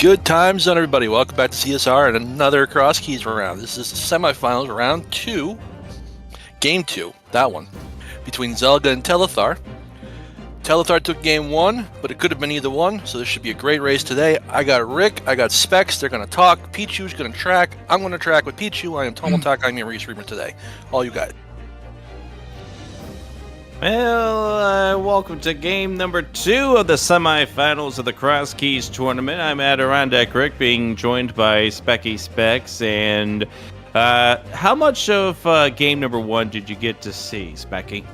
Good times on everybody. Welcome back to CSR and another Crosskeys round. This is the semifinals, round 2, game 2, that one, between Zelda and Telethar. Telethar took game 1, but it could have been either one, so this should be a great race today. I got Rick, I got Specs, they're going to talk, Pichu's going to track, I'm going to track with Pichu, I am Tomotak, I'm your restreamer today. All you guys. Well, welcome to game number 2 of the semifinals of the Crosskeys tournament. I'm Adirondack Rick, being joined by Specky Specs. And how much of game number 1 did you get to see, Specky?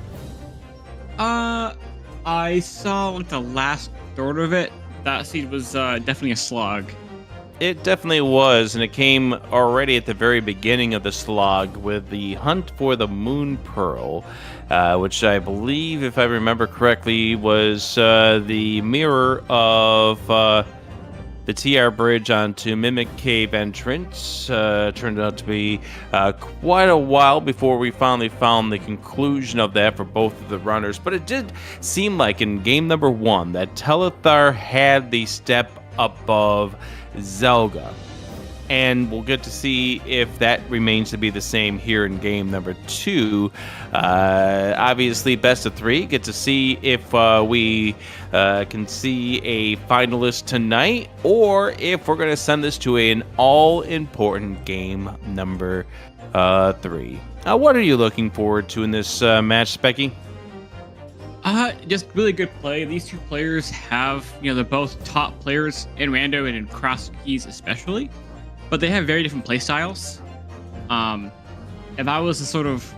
I saw like the last third of it. That seed was definitely a slog. It definitely was, and it came already at the very beginning of the slog with the hunt for the Moon Pearl, which I believe, if I remember correctly, was the mirror of the TR bridge onto Mimic Cave entrance. Turned out to be quite a while before we finally found the conclusion of that for both of the runners, but it did seem like in game number 1 that Telethar had the step above Zelda, and we'll get to see if that remains to be the same here in game number 2. Obviously, best of 3. Get to see if we can see a finalist tonight, or if we're going to send this to an all-important game number 3. What are you looking forward to in this match, Specky? Just really good play. These two players have, they're both top players in Rando and in Crosskeys especially, but they have very different play styles. If I was to sort of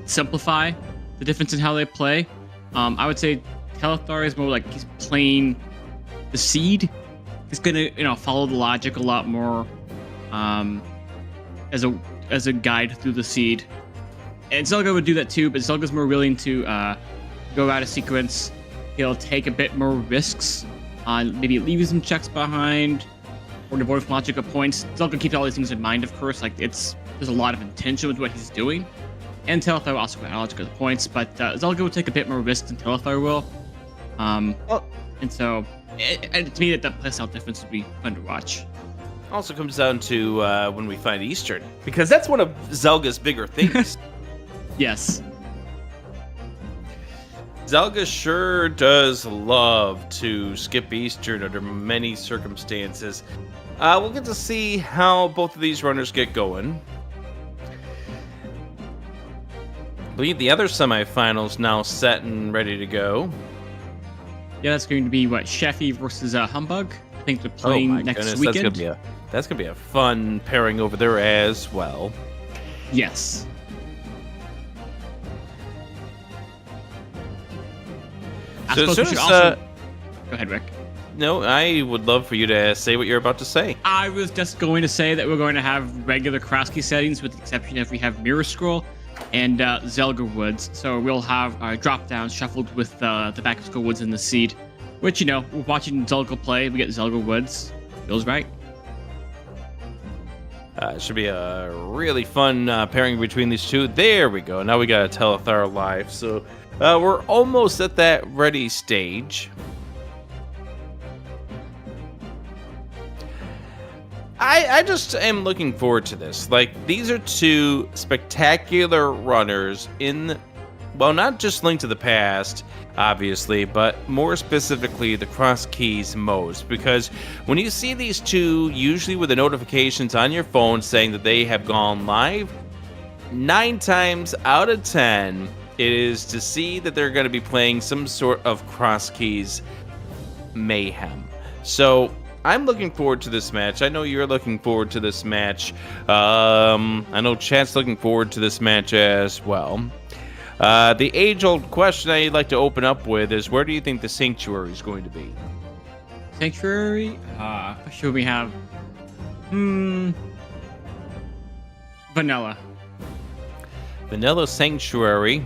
simplify the difference in how they play, I would say Telethar is more like he's playing the seed. He's gonna, follow the logic a lot more, as a guide through the seed. And Zelda would do that too, but Zelda's more willing to go out of sequence. He'll take a bit more risks on maybe leaving some checks behind or devoid from logical points. Zelda keeps all these things in mind, of course. Like there's a lot of intention with what he's doing. And Telethar will also got logical points, but Zelda will take a bit more risk than Telethar will. And so to me that playstyle difference would be fun to watch. Also comes down to when we find Eastern, because that's one of Zelda's bigger things. Yes. Zelda sure does love to skip Eastern under many circumstances. We'll get to see how both of these runners get going. I believe the other semifinals now set and ready to go. Yeah, that's going to be Sheffy versus Humbug. I think they're playing next weekend. That's gonna be a fun pairing over there as well. Yes. So as soon as, go ahead, Rick. No, I would love for you to say what you're about to say. I was just going to say that we're going to have regular Crosskey settings, with the exception if we have Mirror Scroll and Zelda Woods. So we'll have drop downs shuffled with the back of school woods in the seed, which, we're watching Zelda play. We get Zelda Woods. Feels right. It should be a really fun pairing between these two. There we go. Now we got a Telethar live. So we're almost at that ready stage. I just am looking forward to this. Like, these are two spectacular runners in, well, not just Link to the Past, obviously, but more specifically the Crosskeys most. Because when you see these two, usually with the notifications on your phone saying that they have gone live, 9 times out of 10, it is to see that they're going to be playing some sort of Crosskeys mayhem. So I'm looking forward to this match. I know you're looking forward to this match. I know Chat's looking forward to this match as well. The age-old question I'd like to open up with is, where do you think the Sanctuary is going to be? Sanctuary? Should we have... Vanilla. Vanilla Sanctuary.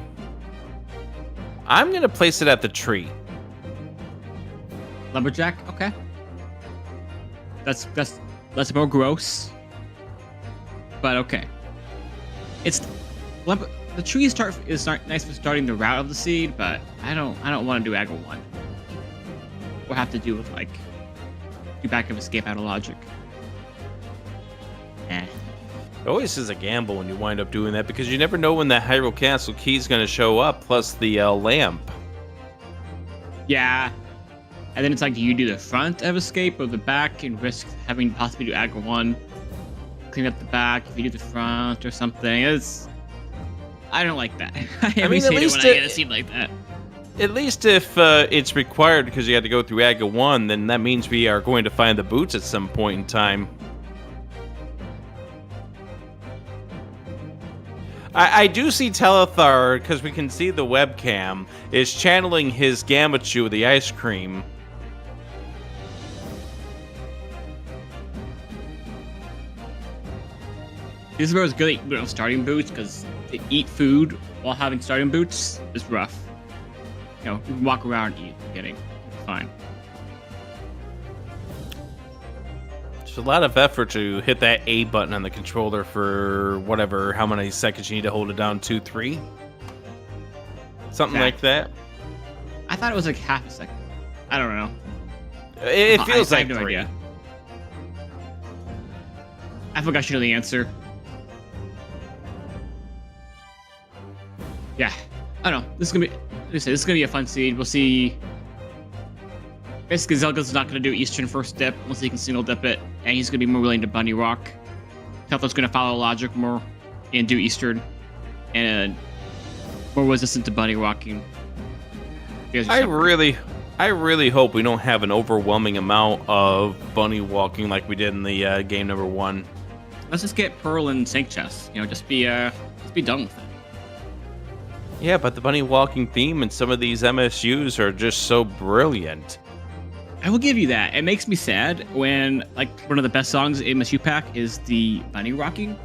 I'm going to place it at the tree. Lumberjack? Okay. That's more gross. But okay. The tree is nice for starting the route of the seed, but I don't want to do Aggle 1. We'll have to do with do back of escape out of logic. Eh. It always is a gamble when you wind up doing that because you never know when that Hyrule Castle key is going to show up, plus the lamp. Yeah. And then it's like, do you do the front of escape or the back and risk having possibly do Agra 1? Clean up the back if you do the front or something. I don't like that. I mean, at hate least it when I get a scene like that. At least if it's required because you had to go through Aga 1, then that means we are going to find the boots at some point in time. I do see Telethar, because we can see the webcam, is channeling his Gamachu with the ice cream. This is where it's good to eat starting boots, because to eat food while having starting boots is rough. You know, you can walk around and eat, it's fine. It's a lot of effort to hit that A button on the controller for whatever, how many seconds you need to hold it down, 2, 3? Something like that. I thought it was like half a second. I don't know. It feels I like have no 3. idea. I forgot you know the answer. Yeah, I don't know. This is gonna be, like I said, this is gonna be a fun seed. We'll see. Basically, Zelga's not gonna do Eastern first dip unless he can single dip it, and he's gonna be more willing to bunny rock. Telthar's gonna follow logic more and do Eastern, and more resistant to bunny rocking. I really hope we don't have an overwhelming amount of bunny walking like we did in the game number 1. Let's just get Pearl and Sank Chest. You know, just be done with it. Yeah, but the bunny walking theme and some of these MSUs are just so brilliant. I will give you that. It makes me sad when, like, one of the best songs in MSU Pack is the bunny rocking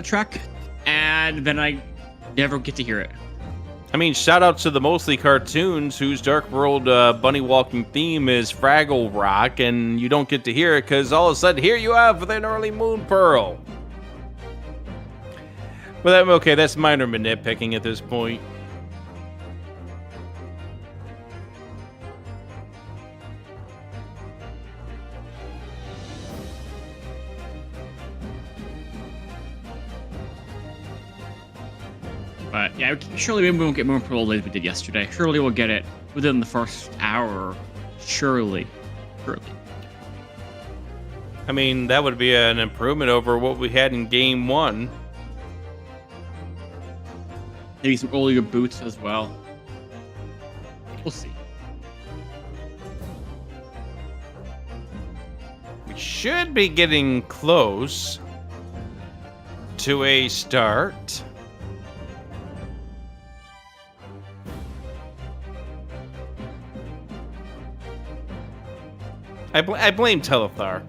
track, and then I never get to hear it. I mean, shout out to the Mostly Cartoons, whose Dark World bunny walking theme is Fraggle Rock, and you don't get to hear it because all of a sudden here you have an early Moon Pearl. But okay, that's minor nitpicking at this point. But yeah, surely we won't get Moon Pearl like we did yesterday. Surely we'll get it within the first hour. Surely. I mean, that would be an improvement over what we had in Game 1. Maybe some earlier boots as well. We'll see. We should be getting close to a start. I blame Telethar.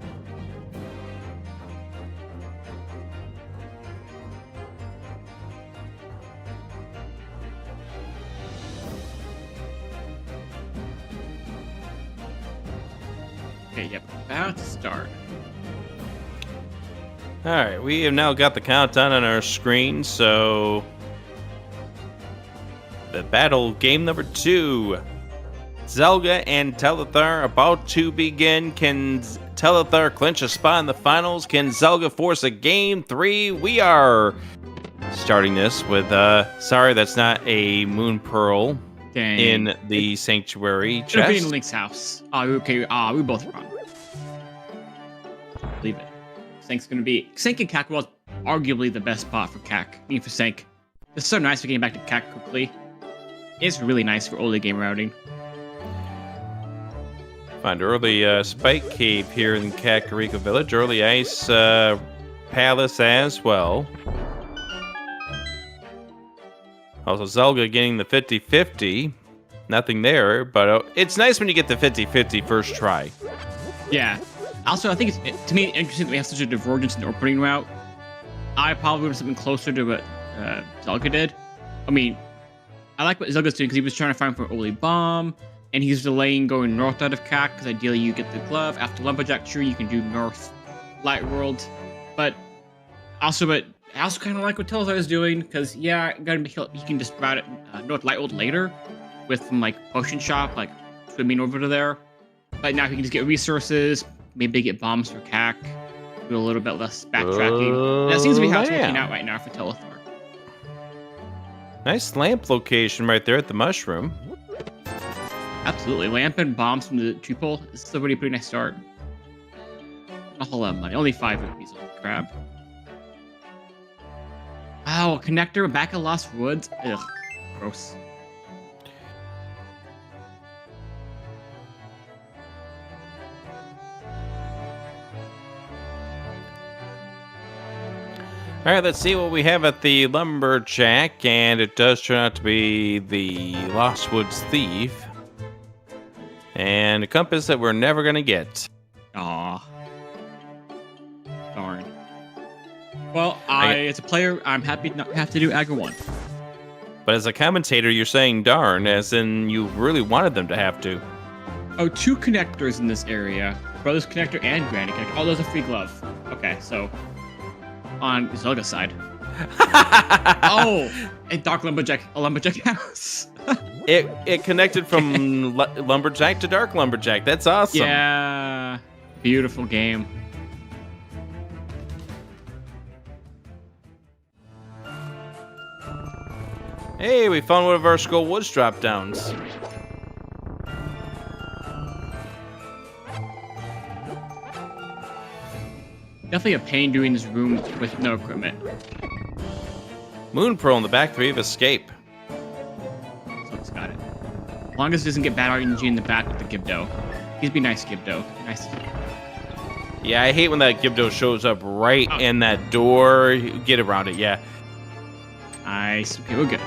Okay, yep, about to start. Alright, we have now got the countdown on our screen, so the battle game number 2. Zelda and Telethar about to begin. Can Telethar clinch a spot in the finals? Can Zelda force a game 3? We are starting this with, sorry, that's not a Moon Pearl. Dang. In the Sanctuary Should have been in chest. Link's house. Okay, we both wrong. Leave it. Sank's gonna be... Sank and Kakarot's arguably the best spot for Kak. I mean, for Sank. It's so nice for getting back to Kak quickly. It's really nice for early game routing. Find early Spike Cave here in Kakariko Village. Early Ice Palace as well. Also, Zelda getting the 50-50. Nothing there, but it's nice when you get the 50-50 first try. Yeah. Also, I think it's, to me, interesting that we have such a divergence in the opening route. I probably would have something closer to what Zelda did. I mean, I like what Zelda's doing because he was trying to find for an early bomb, and he's delaying going north out of Kak because ideally you get the glove. After Lumberjack Tree, you can do north Light World. But I also kind of like what Telethar is doing because, yeah, he can just route it North Light World later with some, like, potion shop, like, swimming over to there. But now he can just get resources, maybe get bombs for CAC, do a little bit less backtracking. That seems to be how it's working out right now for Telethar. Nice lamp location right there at the mushroom. Absolutely. Lamp and bombs from the tree pole. This is already a pretty nice start. A whole lot of money. Only 5 rupees. Holy crap. Wow, a connector back at Lost Woods. Ugh. Gross. All right, let's see what we have at the Lumberjack, and it does turn out to be the Lost Woods Thief. And a compass that we're never going to get. Aw. Darn. Well, as a player, I'm happy to not have to do Agra 1. But as a commentator, you're saying darn, as in you really wanted them to have to. Oh, 2 connectors in this area. Brothers connector and Granny connector. Oh, those are free glove. Okay, so on Zelda's side. Oh, a Dark Lumberjack, a Lumberjack house. It connected from Lumberjack to Dark Lumberjack. That's awesome. Yeah, beautiful game. Hey, we found one of our Skull Woods drop downs. Definitely a pain doing this room with no equipment. Moon Pearl in the back 3 of Escape. So it's got it. As long as it doesn't get bad RNG in the back with the Gibdo. Please be nice, Gibdo. Nice. Yeah, I hate when that Gibdo shows up right in that door. Get around it, yeah. Nice. Okay, we're good.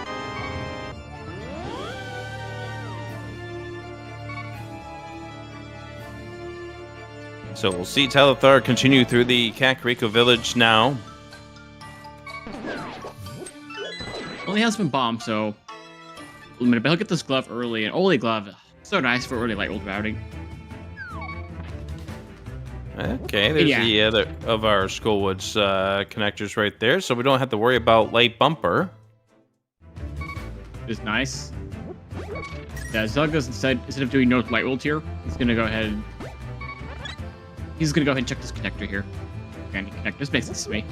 So we'll see Telethar continue through the Kakariko village now. Only has been bombed, so limited. But he'll get this glove early, and Oli glove, so nice for early light world routing. Okay, there's the other of our Skullwoods connectors right there, so we don't have to worry about light bumper. Is nice. Yeah, Zelga's instead of doing North Light World here, he's gonna go ahead and check this connector here. Granny connector. This makes sense to me.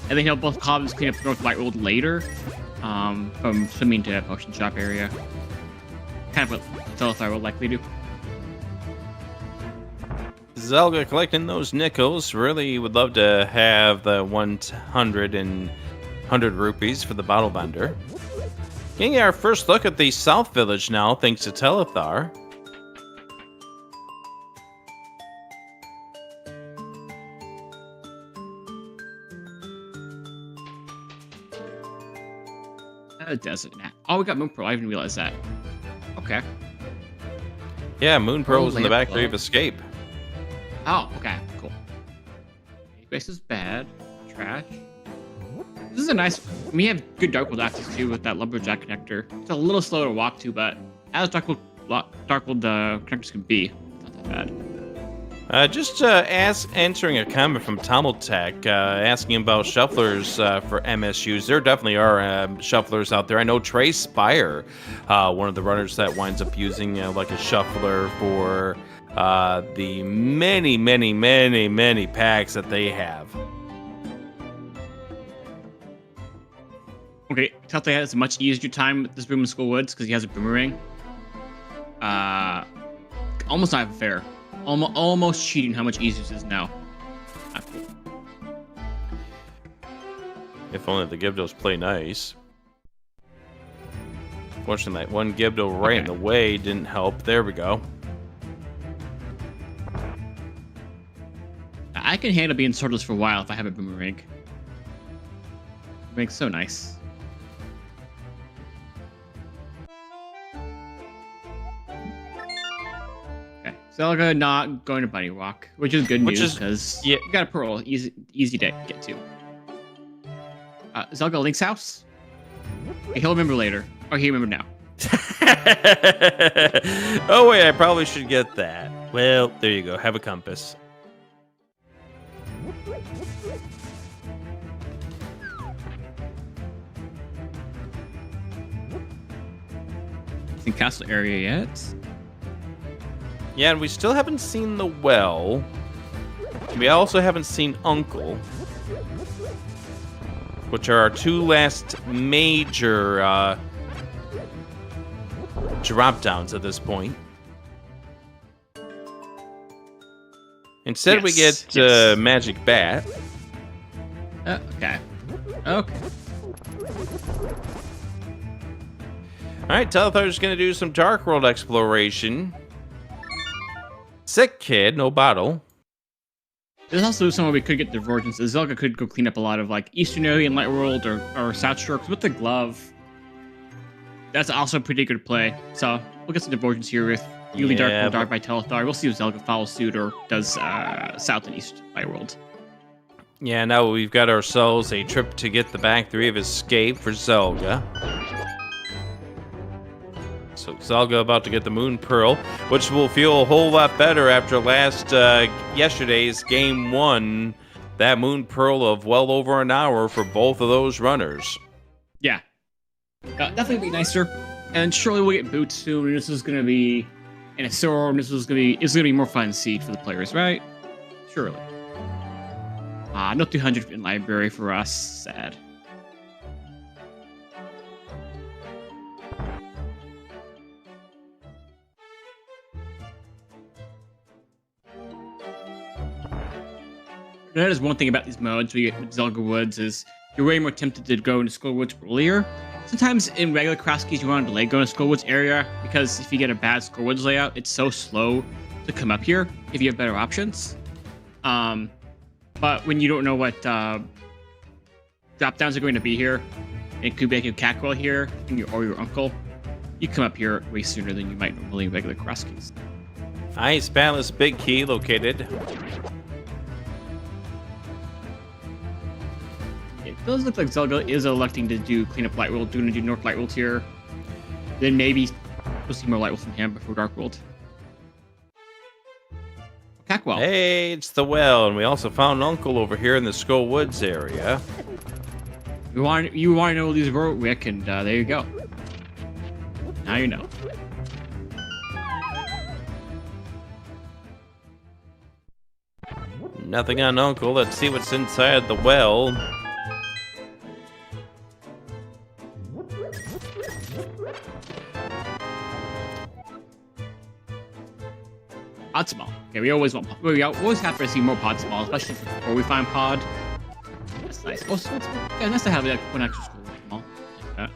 And then he'll both Cobbs clean up North Light World later, from swimming to potion shop area. Kind of what Telethar will likely do. Zelda collecting those nickels. Really would love to have the 100 and 100 rupees for the bottle vendor. Getting our first look at the South Village now, thanks to Telethar. Desert. Oh, we got Moon Pearl. I didn't realize that. Okay. Yeah, Moon Pearl was in the back 3 of Escape. Oh, okay. Cool. Base is bad. Trash. This is a nice... We have good Dark World access too with that Lumberjack connector. It's a little slow to walk to, but as Dark World connectors can be, it's not that bad. Just answering a comment from Tamiltech, asking about shufflers for MSUs. There definitely are shufflers out there. I know Trey Spire, one of the runners that winds up using like a shuffler for the many, many, many, many packs that they have. Okay, Telethar has a much easier time with this room in Skull Woods because he has a boomerang. Almost not fair. Almost cheating how much easier this is now. Not cool. If only the Gibdos play nice. Fortunately, that one Gibdo right in the way didn't help. There we go. I can handle being swordless for a while if I have a boomerang. Boomerang's so nice. Zelda not going to Bunny Walk, which is good news because you got a pearl, easy to get to. Zelda Link's house. Okay, he'll remember later, or he remember now. Oh wait, I probably should get that. Well, there you go. Have a compass. In castle area yet? Yeah, and we still haven't seen the well. We also haven't seen Uncle, which are our two last major drop downs at this point. Instead, we get Magic Bat. Okay. All right, Telethar's going to do some Dark World exploration. Sick kid, no bottle. There's also somewhere we could get divergence. Zelda could go clean up a lot of like Eastern area in Light World or South Shore, 'cause with the glove, that's also a pretty good play. So we'll get some divergence here with Uli Dark World Dark by Telethar. We'll see if Zelda follows suit or does South and East Light World. Yeah, now we've got ourselves a trip to get the back three of Escape for Zelda. So Zelda about to get the Moon Pearl, which will feel a whole lot better after yesterday's Game 1. That Moon Pearl of well over an hour for both of those runners. Yeah. Definitely be nicer. And surely we'll get boots soon, and this is going to be in a sword, and it's going to be more fun to see for the players, right? Surely. No 200 in library for us. Sad. That is one thing about these modes we get with Zelda Woods is you're way more tempted to go into Skull Woods earlier. Sometimes in regular Crosskeys you want to delay going to Skull Woods area because if you get a bad Skull Woods layout, it's so slow to come up here if you have better options. But when you don't know what drop downs are going to be here, it could be like a Cackwell here or your uncle, you come up here way sooner than you might normally in regular Crosskeys. Ice Palace Big Key located. It does look like Zelda is electing to do cleanup Light World, doing to do North Light World here. Then maybe we'll see more Light World from him before Dark World. Cackwell. Hey, it's the well, and we also found Uncle over here in the Skull Woods area. You want to know these were, Rick, and there you go. Now you know. Nothing on Uncle. Let's see what's inside the well. Pod Small. Okay, we always have to see more Pod Small, especially before we find Pod. That's nice. Oh, so it's nice to have like one extra Skull Small like that.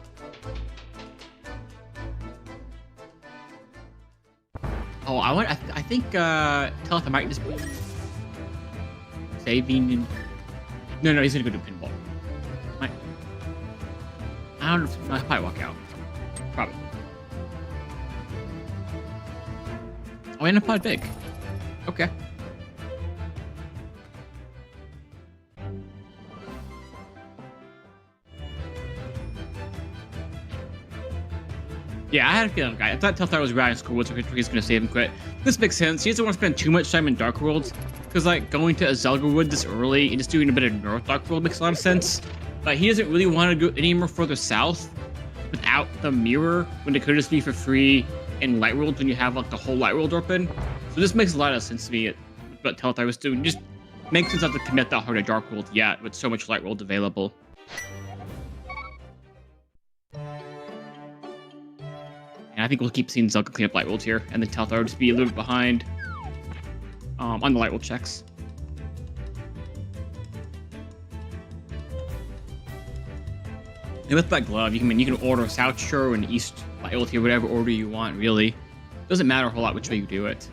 Oh, I think Telethar might just be saving. No, he's gonna go do pinball. I don't know. I'll probably walk out. Probably. Oh, and a Pod Big. Okay. Yeah, I had a feeling, guy. I thought Telethar was riding Skull Woods, so he's gonna save and quit. This makes sense. He doesn't want to spend too much time in Dark World, because like going to a Zelda Wood this early and just doing a bit of North Dark World makes a lot of sense. But he doesn't really want to go any more further south without the mirror when it could just be for free in Light World when you have like the whole Light World open. So this makes a lot of sense to me. What Telethar was doing just makes sense not to commit that hard to Dark World yet with so much Light World available. And I think we'll keep seeing Zelda clean up Light World here, and then Telethar will just be a little bit behind on the Light World checks. And with that glove, you can order South Shore and East Light World here, whatever order you want, really. Doesn't matter a whole lot which way you do it.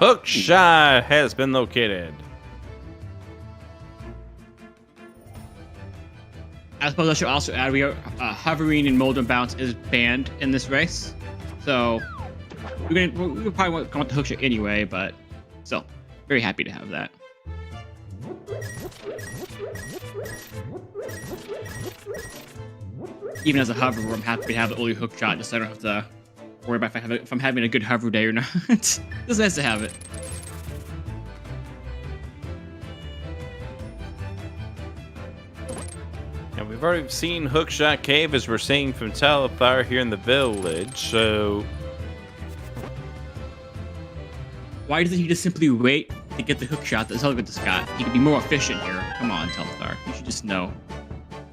Hook shot has been located. I suppose I should also add we are hovering and mold and bounce is banned in this race, so we probably won't come with the hook shot anyway. But still, very happy to have that. Even as a hover, I'm happy to have the early hook shot, just so I don't have to worry about if I'm having a good hover day or not. It's nice to have it. And we we've already seen Hookshot Cave, as we're seeing from Telethar here in the village, so... Why doesn't he just simply wait to get the hook shot that Zelda just got? He could be more efficient here. Come on, Telethar. You should just know.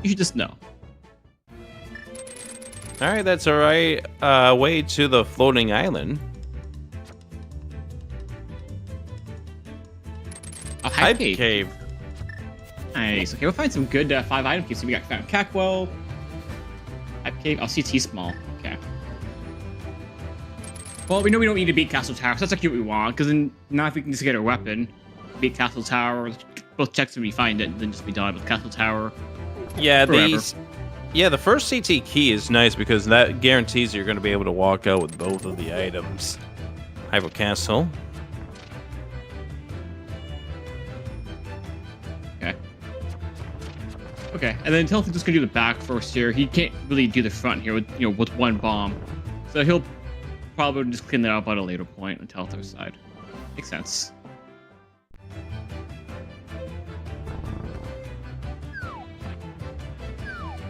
You should just know. Alright, that's alright. Way to the floating island. A Hype hype cave. Nice. Okay, we'll find some good 5-item caves. So we got found Cackwell, Hype Cave. Oh, CT Small. Okay. Well, we know we don't need to beat Castle Tower, so that's actually what we want, because then now if we can just get a weapon, beat Castle Tower, both checks when we find it, and then just be done with Castle Tower. Yeah, forever. the first CT key is nice because that guarantees you're going to be able to walk out with both of the items. Hyrule Castle. Okay. Okay, and then Teleth's just gonna do the back first here. He can't really do the front here with with one bomb, so he'll probably just clean that up at a later point on Telethar's side. Makes sense.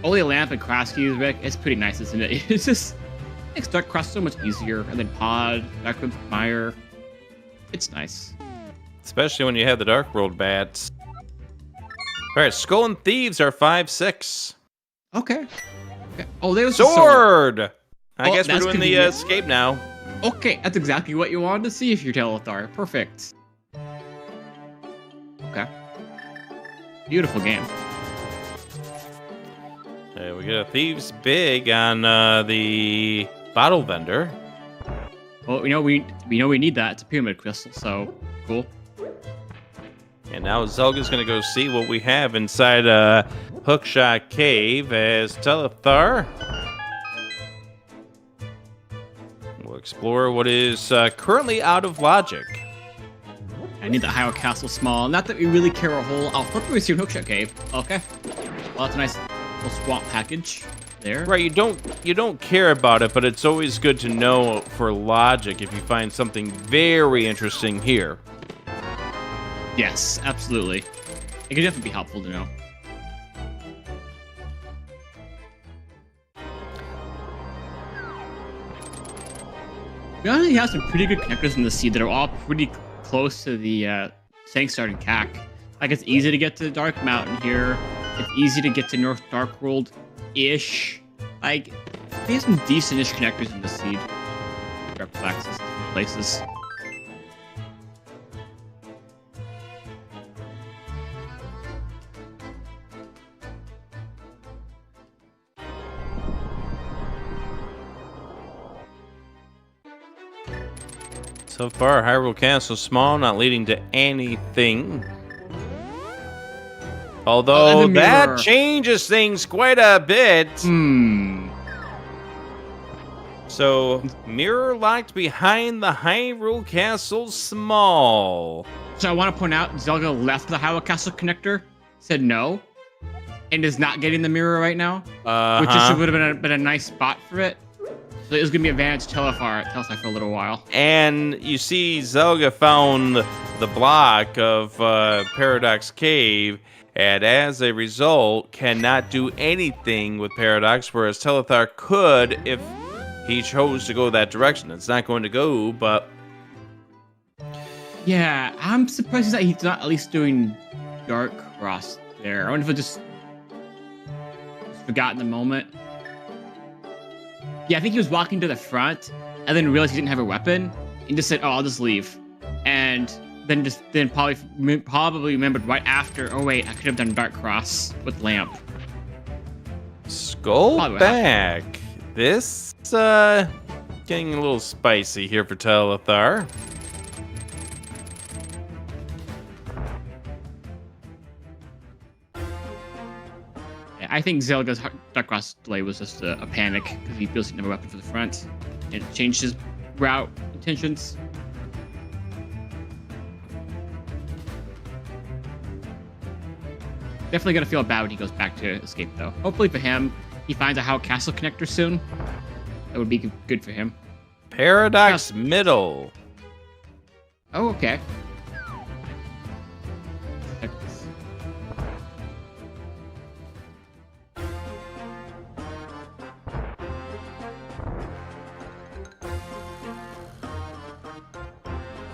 Only a lamp and Crosskeys, Rick. It's pretty nice, isn't it? It's just makes Dark Cross so much easier, and then Pod, Dark Road Mire. It's nice. Especially when you have the Dark World bats. Alright, Skull and Thieves are 5-6. Okay. Oh, there's the sword. Sword! I Oh, guess we're that's doing the convenient. escape now. Okay, that's exactly what you wanted to see if you're Telethar. Perfect. Okay. Beautiful game. Okay, we got a Thieves Big on the bottle vendor. Well, we know we need that. It's a pyramid crystal, so cool. And now Zelga's gonna go see what we have inside Hookshot Cave as Telethar will explore what is currently out of logic. I need the Hyrule Castle small. Not that we really care a whole. Oh, what do we see in Hookshot Cave? Okay. Well, that's a nice little swamp package there. Right, you don't care about it, but it's always good to know for logic if you find something very interesting here. Yes, absolutely. It could definitely be helpful to know. We already have some pretty good connectors in the sea that are all pretty close to the Sanctuary and Cac. Like, it's easy to get to Dark Mountain here. It's easy to get to North Dark World-ish. Like, they have some decent-ish connectors in the seed. Direct access to different places. So far, Hyrule Castle small, not leading to anything. Although that changes things quite a bit. So, mirror locked behind the Hyrule Castle small. So I want to point out, Zelda left the Hyrule Castle connector, said no, and is not getting the mirror right now, which just would have been a nice spot for it. So it was going to be advantage Telethar for a little while. And you see Zelda found the block of Paradox Cave, and as a result, cannot do anything with Paradox, whereas Telethar could if he chose to go that direction. It's not going to go, but... Yeah, I'm surprised that he's not at least doing Dark Cross there. I wonder if I just forgot in the moment. Yeah, I think he was walking to the front and then realized he didn't have a weapon and just said, "Oh, I'll just leave," and then probably remembered right after. Oh wait, I could have done Dark Cross with lamp. Skull back. This getting a little spicy here for Telethar. I think Zelda's Dark Cross delay was just a panic because he feels he didn't have a weapon for the front, and it changed his route intentions. Definitely gonna feel bad when he goes back to escape, though. Hopefully for him, he finds a Hyrule Castle connector soon. That would be good for him. Paradox middle. Oh, okay.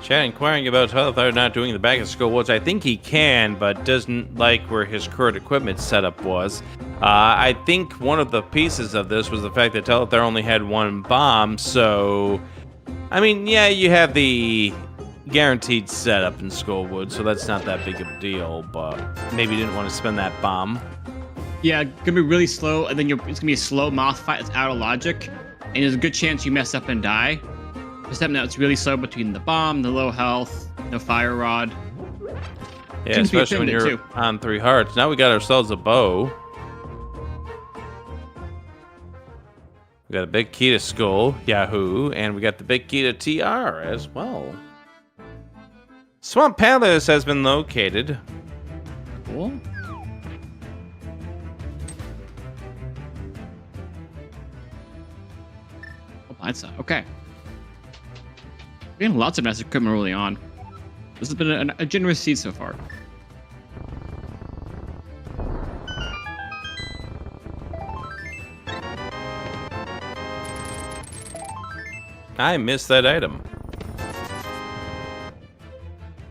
Chat inquiring about Telethar not doing the back of school woods. I think he can, but doesn't like where his current equipment setup was. I think one of the pieces of this was the fact that Telethar only had one bomb, so... I mean, yeah, you have the guaranteed setup in Skullwood, so that's not that big of a deal, but maybe you didn't want to spend that bomb. Yeah, gonna be really slow, and then it's gonna be a slow mouth fight that's out of logic, and there's a good chance you mess up and die. Except now it's really slow between the bomb, the low health, no fire rod. Yeah, especially when you're on 3 hearts. Now we got ourselves a bow. We got a big key to Skull, Yahoo, and we got the big key to TR as well. Swamp Palace has been located. Cool. Oh, that's okay. We're getting lots of nice equipment early on. This has been a generous seed so far. I missed that item.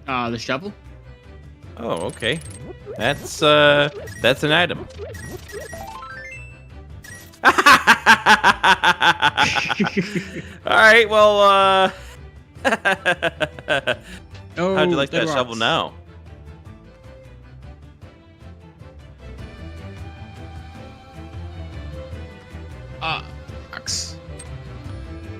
The shovel? Oh, okay. That's an item. All right, well, Oh, how'd you like that rocks. shovel now? Rocks.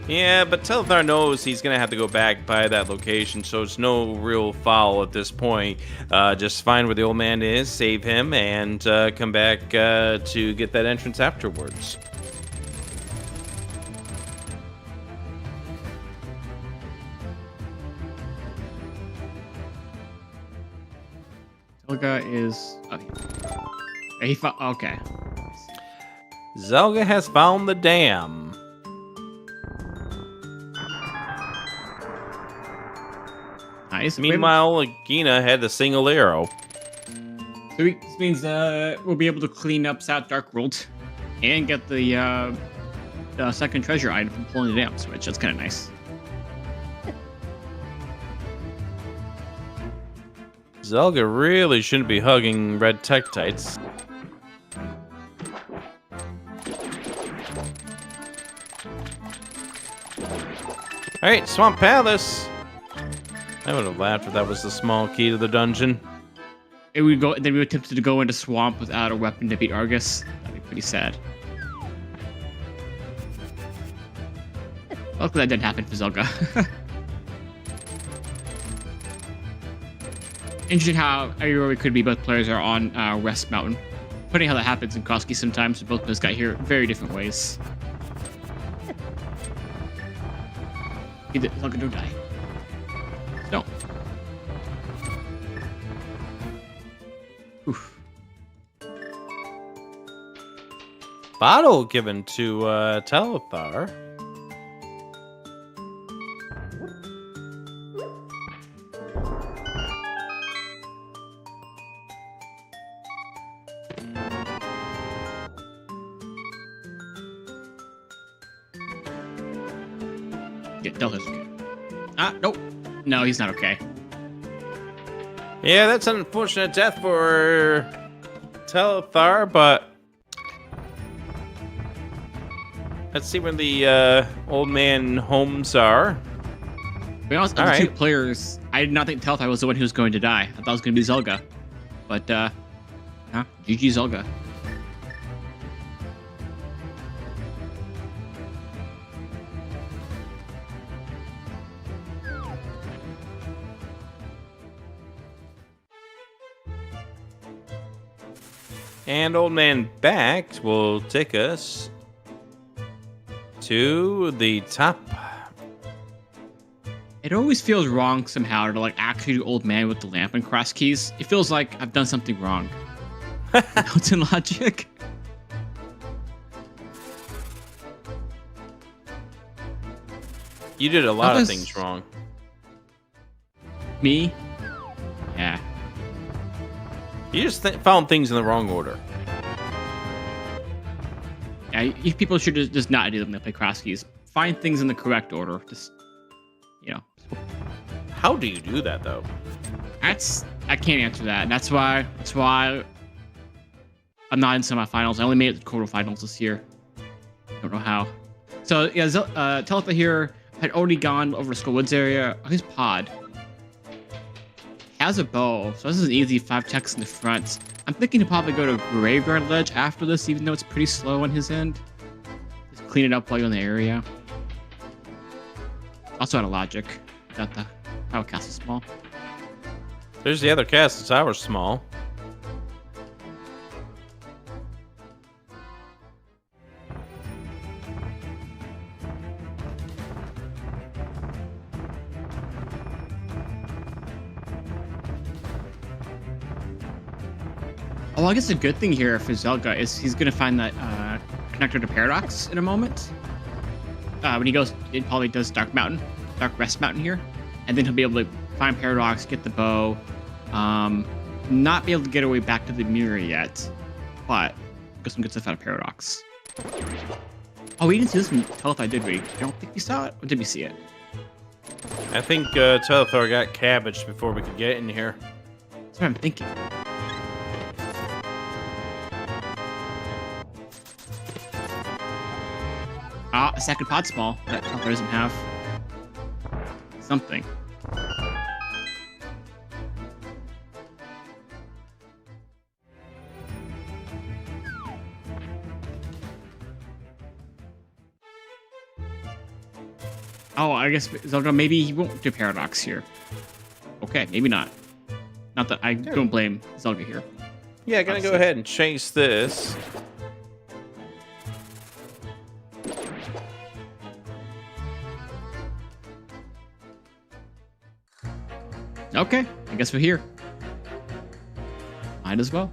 Yeah, but Telethar knows he's gonna have to go back by that location, so it's no real foul at this point. Just find where the old man is, save him, and come back to get that entrance afterwards. Zelda is. Oh, he found. Okay. Zelda has found the dam. Nice. Meanwhile, Gina had the single arrow. So this means we'll be able to clean up South Dark World and get the second treasure item from pulling the dam switch. That's kind of nice. Zelda really shouldn't be hugging red Tektites. Alright, Swamp Palace! I would have laughed if that was the small key to the dungeon. And we go, then we attempted to go into swamp without a weapon to beat Argus. That'd be pretty sad. Luckily that didn't happen for Zelda. Interesting how everywhere we could be, both players are on West Mountain. Funny how that happens in Crosskeys sometimes. Both of us got here very different ways. Zelda, don't die. No. Oof. Bottle given to Telethar. Yeah, Delta's okay. Nope. No, he's not okay. Yeah, that's an unfortunate death for Telethar, but let's see where the old man homes are. To be honest, of the two players, I did not think Telethar was the one who was going to die. I thought it was going to be Zelda. But, GG Zelda. And Old Man Backed will take us to the top. It always feels wrong somehow to actually do Old Man with the lamp and Crosskeys. It feels like I've done something wrong. It's in logic. You did a lot of things wrong. Me? Yeah. You just found things in the wrong order. Yeah, people should just not do them when they play Crosskeys. Find things in the correct order. Just, How How do you do that though? I can't answer that. That's why I'm not in semifinals. I only made it to quarterfinals this year. Don't know how. So yeah, Telethar here had already gone over to Skullwoods area. Oh, his pod has a bow, so this is an easy 5 checks in the front. I'm thinking to probably go to Graveyard Ledge after this, even though it's pretty slow on his end. Just clean it up while you're in the area. Also out of logic. Got the Power Castle small. There's the other castle tower small. Oh, I guess the good thing here for Zelda is he's going to find that connector to Paradox in a moment. When he goes, it probably does Dark Rest Mountain here. And then he'll be able to find Paradox, get the bow. Not be able to get away back to the mirror yet, but get some good stuff out of Paradox. Oh, we didn't see this from Telethar, did we? I don't think we saw it, or did we see it? I think Telethar got cabbaged before we could get in here. That's what I'm thinking. Ah, a second pod small that Telethar doesn't have. Something. Oh, I guess Zelda, maybe he won't do Paradox here. Okay, maybe not. Not that I don't blame Zelda here. Yeah, gonna go ahead and chase this. Okay, I guess we're here. Might as well.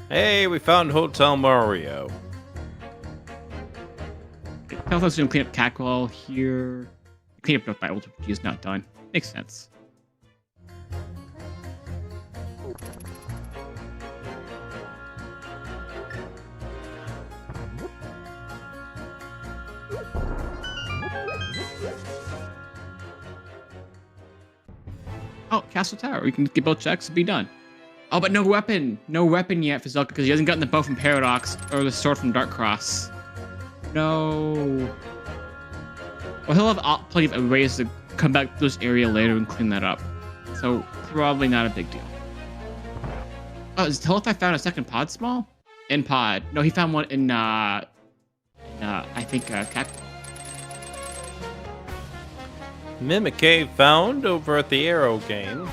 Hey, we found Hotel Mario. Telethor's gonna clean up Cackwall here. Clean up by Ultra is not done. Makes sense. Oh, Castle Tower. We can get both checks and be done. Oh, but no weapon. No weapon yet for Zelda because he hasn't gotten the bow from Paradox or the sword from Dark Cross. No. Well, he'll have plenty of ways to come back to this area later and clean that up. So, probably not a big deal. Oh, is Telethar found a second pod small? In pod. No, he found one in, I think, Cat. Mimic Cave found over at the Arrow game.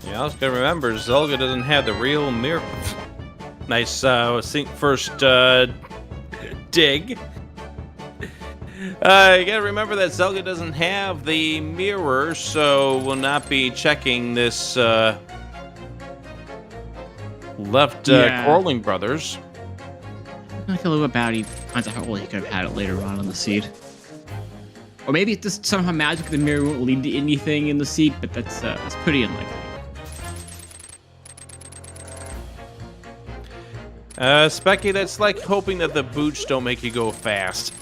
Yeah, I was gonna remember, Zelda doesn't have the real mirror. Nice, first dig. You gotta remember that Zelda doesn't have the mirror, so we'll not be checking this left Crawling Brothers. I feel a little bad. He finds out how old he could have had it later on in the seed. Or maybe it's just somehow magic the mirror won't lead to anything in the seed, but that's pretty unlikely. Specky, that's like hoping that the boots don't make you go fast.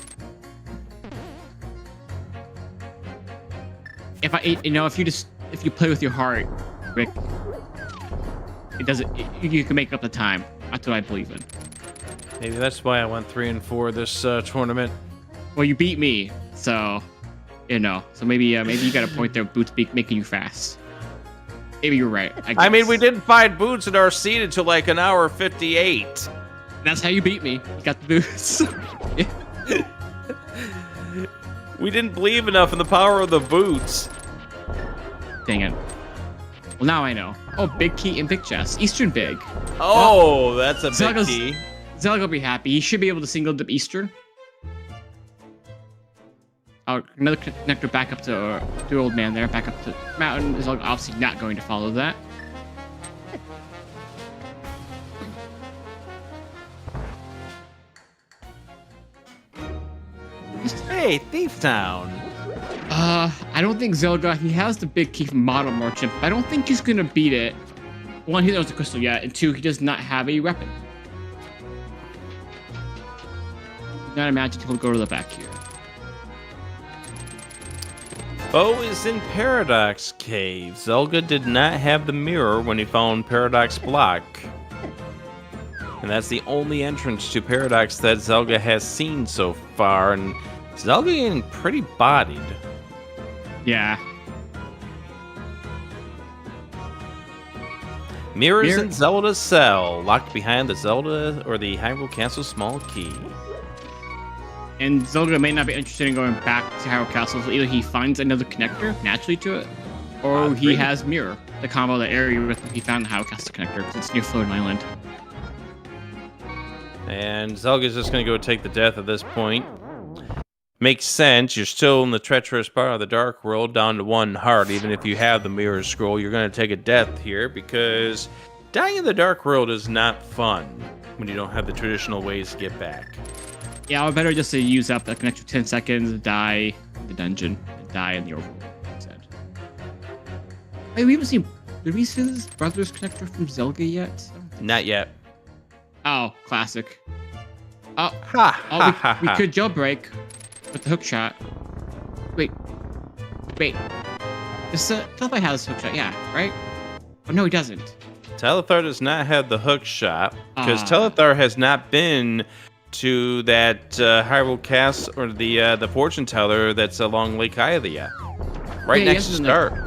If you play with your heart, Rick, it doesn't. You can make up the time. That's what I believe in. Maybe that's why I went 3 and 4 this tournament. Well, you beat me, so So maybe you got a point there. Boots making you fast. Maybe you're right. I mean, we didn't find boots in our seat until like an hour 58. That's how you beat me. You got the boots. We didn't believe enough in the power of the boots. Dang it. Well, now I know. Oh, big key and big chest. Eastern big. Oh, that's a big key. Zelda will be happy. He should be able to single dip Eastern. Oh, another connector back up to old man there. Back up to mountain is obviously not going to follow that. Hey, Thief Town. I don't think Zelda. He has the big key from Model Merchant, but I don't think he's gonna beat it. One, he doesn't owns the crystal yet, and two, he does not have a weapon. Do not imagine he'll go to the back here. Bo is in Paradox Cave. Zelda did not have the mirror when he found Paradox Block. And that's the only entrance to Paradox that Zelda has seen so far, and Zelda getting pretty bodied. Yeah. Mirrors in Zelda's cell, locked behind the Zelda or the Hyrule Castle small key. And Zelda may not be interested in going back to Hyrule Castle, so either he finds another connector naturally to it, or he has Mirror, the combo the area with he found the Hyrule Castle connector, because it's near Floating Island. And Zelda's just going to go take the death at this point. Makes sense. You're still in the treacherous part of the Dark World, down to 1 heart. Even if you have the Mirror Scroll, you're going to take a death here, because dying in the Dark World is not fun when you don't have the traditional ways to get back. Yeah, or better just to use up like an extra 10 seconds, die in the dungeon, and die in the overworld instead. Wait, we haven't seen... Did we see this Brothers connector from Zelda yet? Not yet. Oh, classic. Oh, Ha, we could jailbreak with the hook shot. Wait. This Telethar has hook shot, yeah, right? Oh no, he doesn't. Telethar does not have the hook shot because Telethar has not been to that Hyrule Castle or the fortune teller that's along Lake Hylia, right next to start. He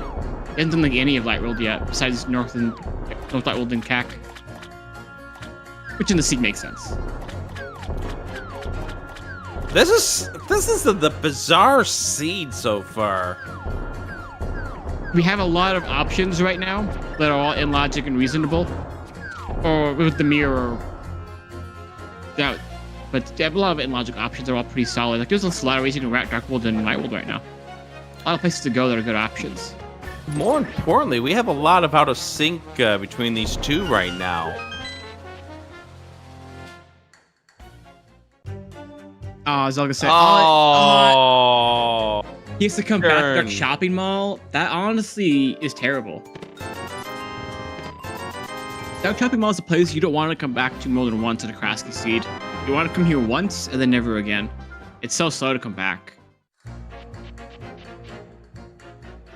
hasn't done like any of Light World yet, besides North Light World and CAC, which in the seed makes sense. This is the bizarre seed so far. We have a lot of options right now that are all illogic and reasonable, or with the mirror. Yeah, but they have a lot of illogical options that are all pretty solid. Like there's a lot of ways you can route Dark World and Light World right now. A lot of places to go that are good options. More importantly, we have a lot of out of sync between these two right now. Zelda said, Oh, he has to come back to Dark Shopping Mall. That honestly is terrible. Dark Shopping Mall is a place you don't want to come back to more than once in a Crosskeys seed. You want to come here once and then never again. It's so slow to come back.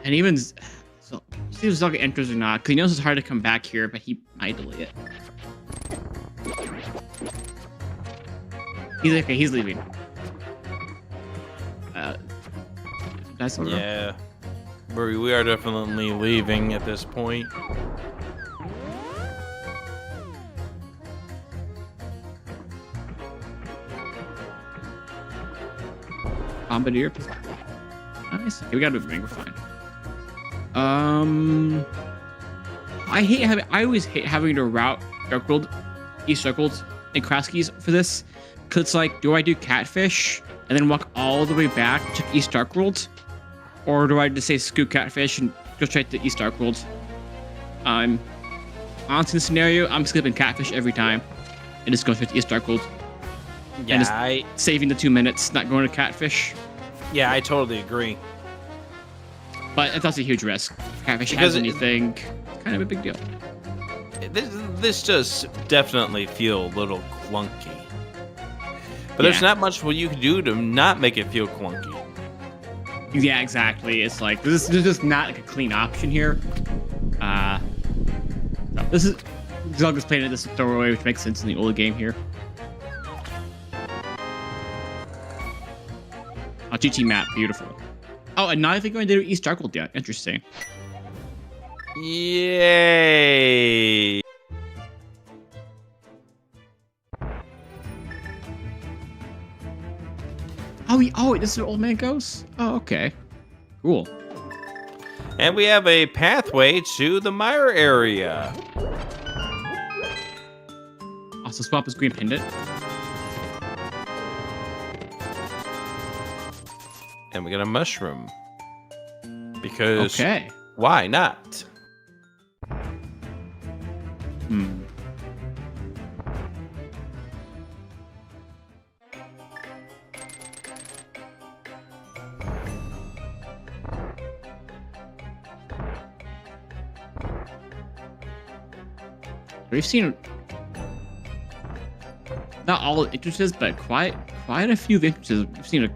And even so, see if Zelda enters or not, because he knows it's hard to come back here, but he might delay it. He's okay, he's leaving. Yeah. We are definitely leaving at this point. Bombardier. Nice. Okay, we got a ring, we're fine. I always hate having to route Dark World, East Dark World, and Crosskeys for this. Cause it's like, do I do Catfish and then walk all the way back to East Dark World? Or do I just say scoot Catfish and go straight to East Dark World? Honestly, the scenario, I'm skipping Catfish every time and just go straight to East Dark World. Yeah, and saving the 2 minutes, not going to Catfish. Yeah, I totally agree. But that's a huge risk. If Catfish Because has anything, it's kind of a big deal. This does definitely feel a little clunky. But there's not much what you can do to not make it feel clunky. Yeah, exactly. It's like there's just not like a clean option here. No, this is Zelda's playing it this throwaway, which makes sense in the old game here. GT map, beautiful. Oh, and not even going to do East Dark World yet. Interesting. Yay! Oh, this is where Old Man goes? Oh, okay. Cool. And we have a pathway to the Mire area. Also, swap his green pendant. And we got a mushroom. Because okay. Why not? We've seen not all entrances, but quite a few entrances. We've seen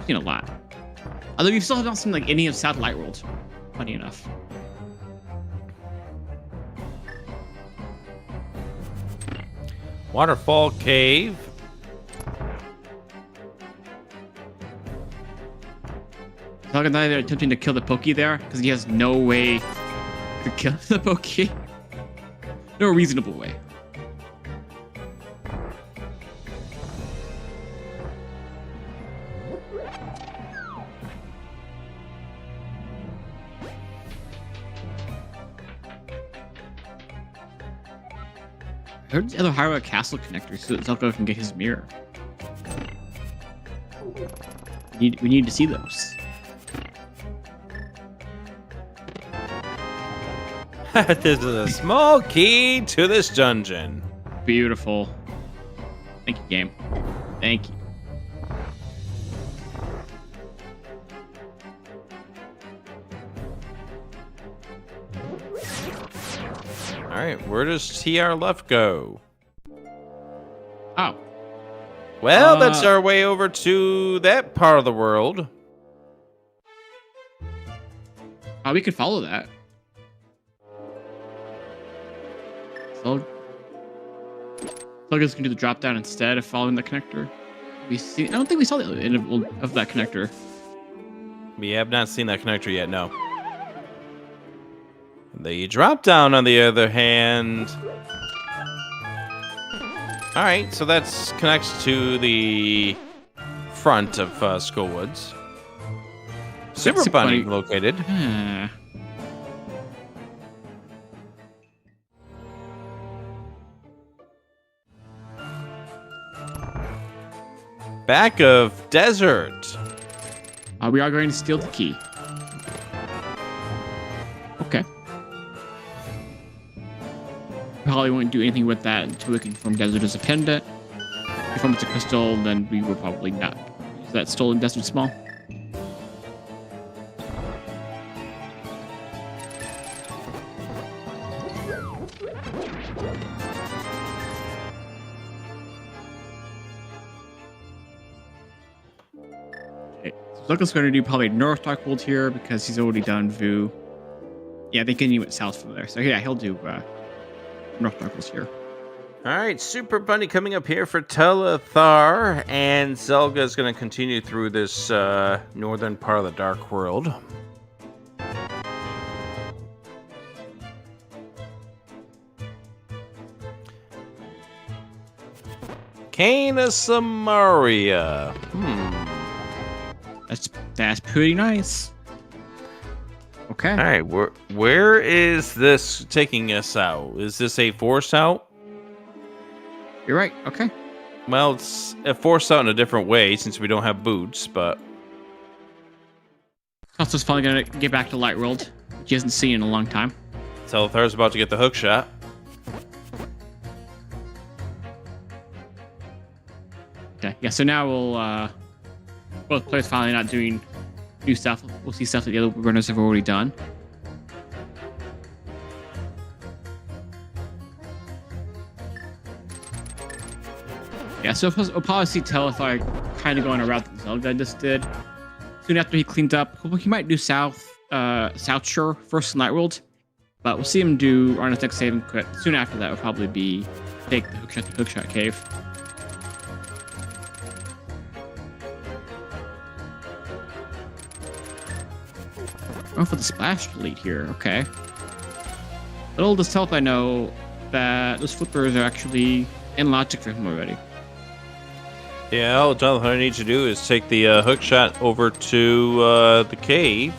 a lot. Although we've still not seen like any of Satellite World. Funny enough. Waterfall Cave. Zelda and I are attempting to kill the Pokey there because he has no way to kill the Pokey. No reasonable way. I heard the other Hyrule Castle connector so that Zelda can get his mirror. We need to see those. This is a small key to this dungeon. Beautiful. Thank you, game. Thank you. All right, where does TR left go? Oh. Well, that's our way over to that part of the world. We could follow that. Zelda's gonna do the drop down instead of following the connector. I don't think we saw the end of that connector. We have not seen that connector yet, no. The drop down, on the other hand. All right, so that's connects to the front of Skullwoods. Super Bunny located. Back of desert. We are going to steal the key. Okay. Probably won't do anything with that until we confirm desert as a pendant. If it's a crystal, then we will probably not use that stolen desert small. Zelda's going to do probably North Darkwold here because he's already done Vu. Yeah, they can went south from there. So yeah, he'll do North Darkwold here. All right, Super Bunny coming up here for Telethar, and Zelda is going to continue through this northern part of the Dark World. Kana Samaria. That's pretty nice. Okay. All right, where is this taking us out? Is this a force out? You're right. Okay. Well, it's a force out in a different way since we don't have boots, but Costa's finally gonna get back to Light World, which he hasn't seen in a long time. Telethar's about to get the hook shot. Okay. Yeah. So now we'll both players finally not doing new stuff. We'll see stuff that the other runners have already done. Yeah, so we'll probably see Telethar kind of going a route that Zelda just did. Soon after he cleaned up, he might do South Shore first in Light World, but we'll see him do Arna's next save and quit. Soon after that will probably be take the hookshot cave. Oh, for the splash delete here, okay. Little does Telethar know that those flippers are actually in logic for him already. Yeah, all Telethar needs to do is take the hook shot over to the cave.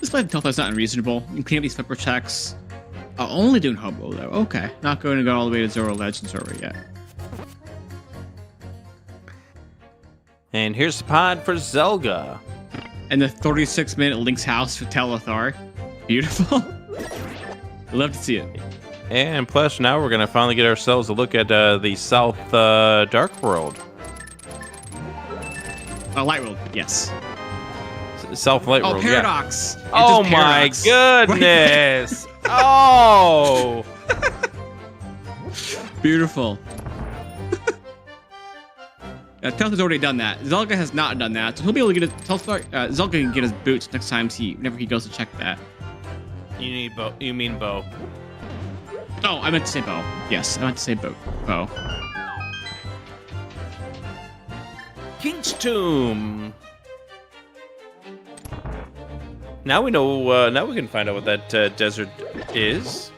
This play Telthar's not unreasonable. You can clean up these flipper checks. Only doing Hobo, though. Okay. Not going to go all the way to Zoro Legend server yet. And here's the pod for Zelda. And the 36-minute Link's house for Telethar. Beautiful. I'd love to see it. And plus, now we're going to finally get ourselves a look at the South Dark World. Light World, yes. South Light World, Paradox. Yeah. Oh my goodness! Oh! Beautiful. Telthar's already done that. Zelda has not done that, so he'll be able to get his Zelda can get his boots next time whenever he goes to check that. You mean bow? Oh, I meant to say bow. Yes, I meant to say bow. King's Tomb. Now we know. Now we can find out what that desert is.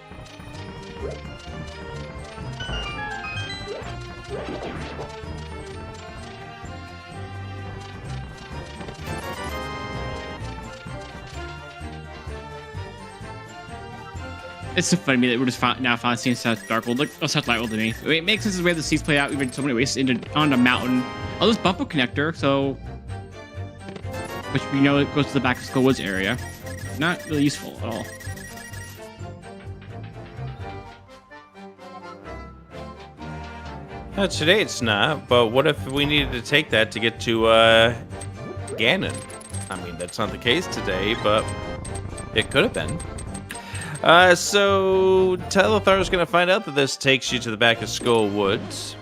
It's so funny to me that we're just now finally seeing South Dark World, South Light World to me. It makes sense the way the seas play out. We've been so many ways on the mountain. Oh, there's Bumpo Connector, which we know it goes to the back of Skull Woods area. Not really useful at all. Today it's not, but what if we needed to take that to get to Ganon? I mean, that's not the case today, but it could have been. So Telethar is going to find out that this takes you to the back of Skull Woods.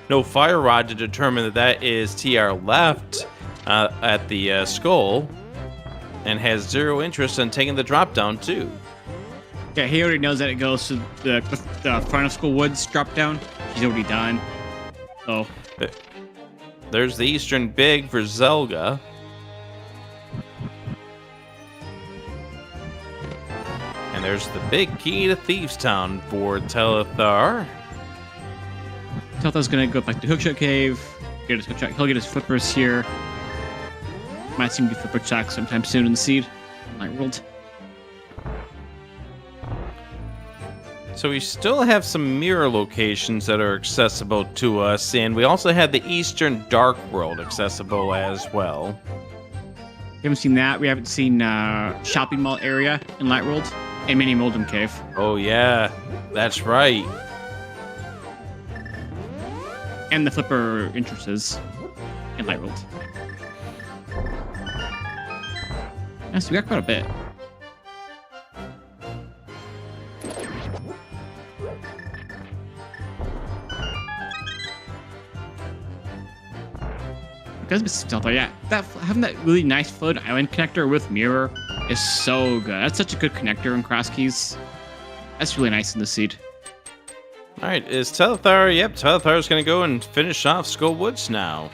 No fire rod to determine that is TR left at the skull, and has zero interest in taking the drop down too. Yeah, he already knows that it goes to the front of Skull Woods drop down. He's already done. So there's the Eastern Big for Zelda. And there's the big key to Thieves Town for Telethar. Telthar's gonna go back to Hookshot Cave. He'll get his flippers here. Might see him do flipper check sometime soon in the seed. Light World. So we still have some mirror locations that are accessible to us, and we also have the Eastern Dark World accessible as well. We haven't seen that. We haven't seen shopping mall area in Light World and Mini Moldum Cave. Oh yeah, that's right. And the flipper entrances in Light World. Yeah, so we got quite a bit. Because Telethar, yeah, having that really nice floated island connector with mirror is so good. That's such a good connector in Crosskeys. That's really nice in the seed. All right, is Telethar? Yep, Telethar is going to go and finish off Skull Woods now.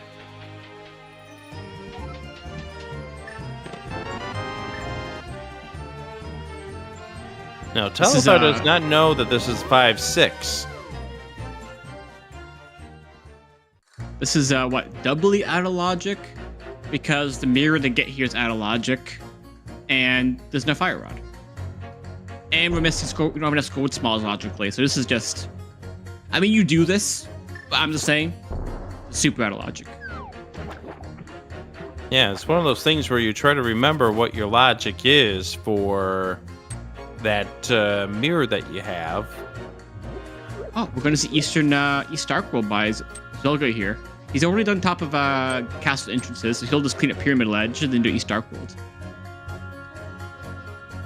Now, Telethar does not know that this is 5-6. This is doubly out of logic, because the mirror they get here is out of logic, and there's no fire rod, and we're missing score. We don't have enough score with smalls logically. So this is just, I mean, you do this, but I'm just saying, super out of logic. Yeah, it's one of those things where you try to remember what your logic is for that mirror that you have. Oh, we're gonna see East Dark World by Zelda here. He's already done top of castle entrances, so he'll just clean up Pyramid Ledge and then do East Dark World.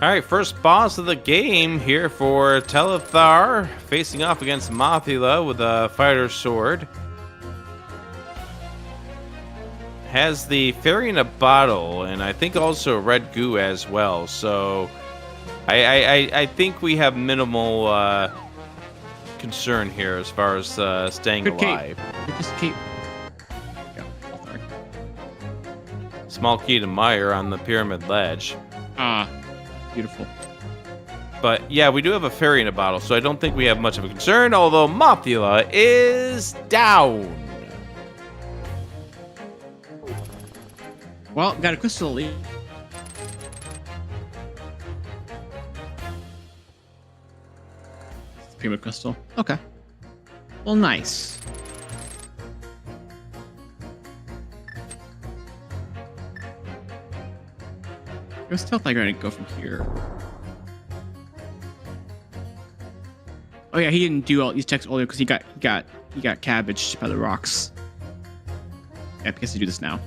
All right, first boss of the game here for Telethar, facing off against Mothula with a fighter sword. Has the fairy in a bottle, and I think also red goo as well. So I think we have minimal concern here as far as staying Good alive. Just keep. Yeah, sorry. Small key to Meyer on the Pyramid Ledge. Ah, beautiful. But yeah, we do have a fairy in a bottle, so I don't think we have much of a concern, although Mothula is down. Well, got a crystal lead. Pyramid crystal. Okay. Well, nice. Let's tell if I'm going to go from here. Oh yeah, he didn't do all these checks earlier because he got cabbaged by the rocks. Yeah, I guess I do this now.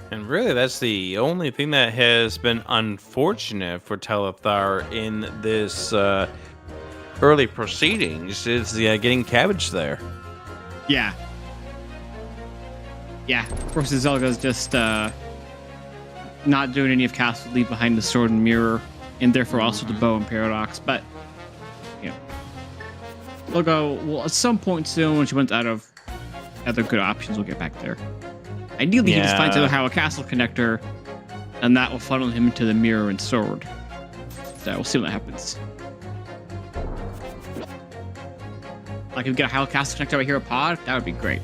And really, that's the only thing that has been unfortunate for Telethar in this early proceedings is getting cabbage there. Yeah. Yeah. Of course, Zelga's just not doing any of Castle Leave behind the sword and mirror, and therefore also the bow and paradox. But you know, Zelga will at some point soon, when she runs out of other good options, we'll get back there. Ideally, he just finds out how a castle connector, and that will funnel him into the mirror and sword. So we'll see what happens. Like if we get a Hell Castle connector right here, a pod, that would be great.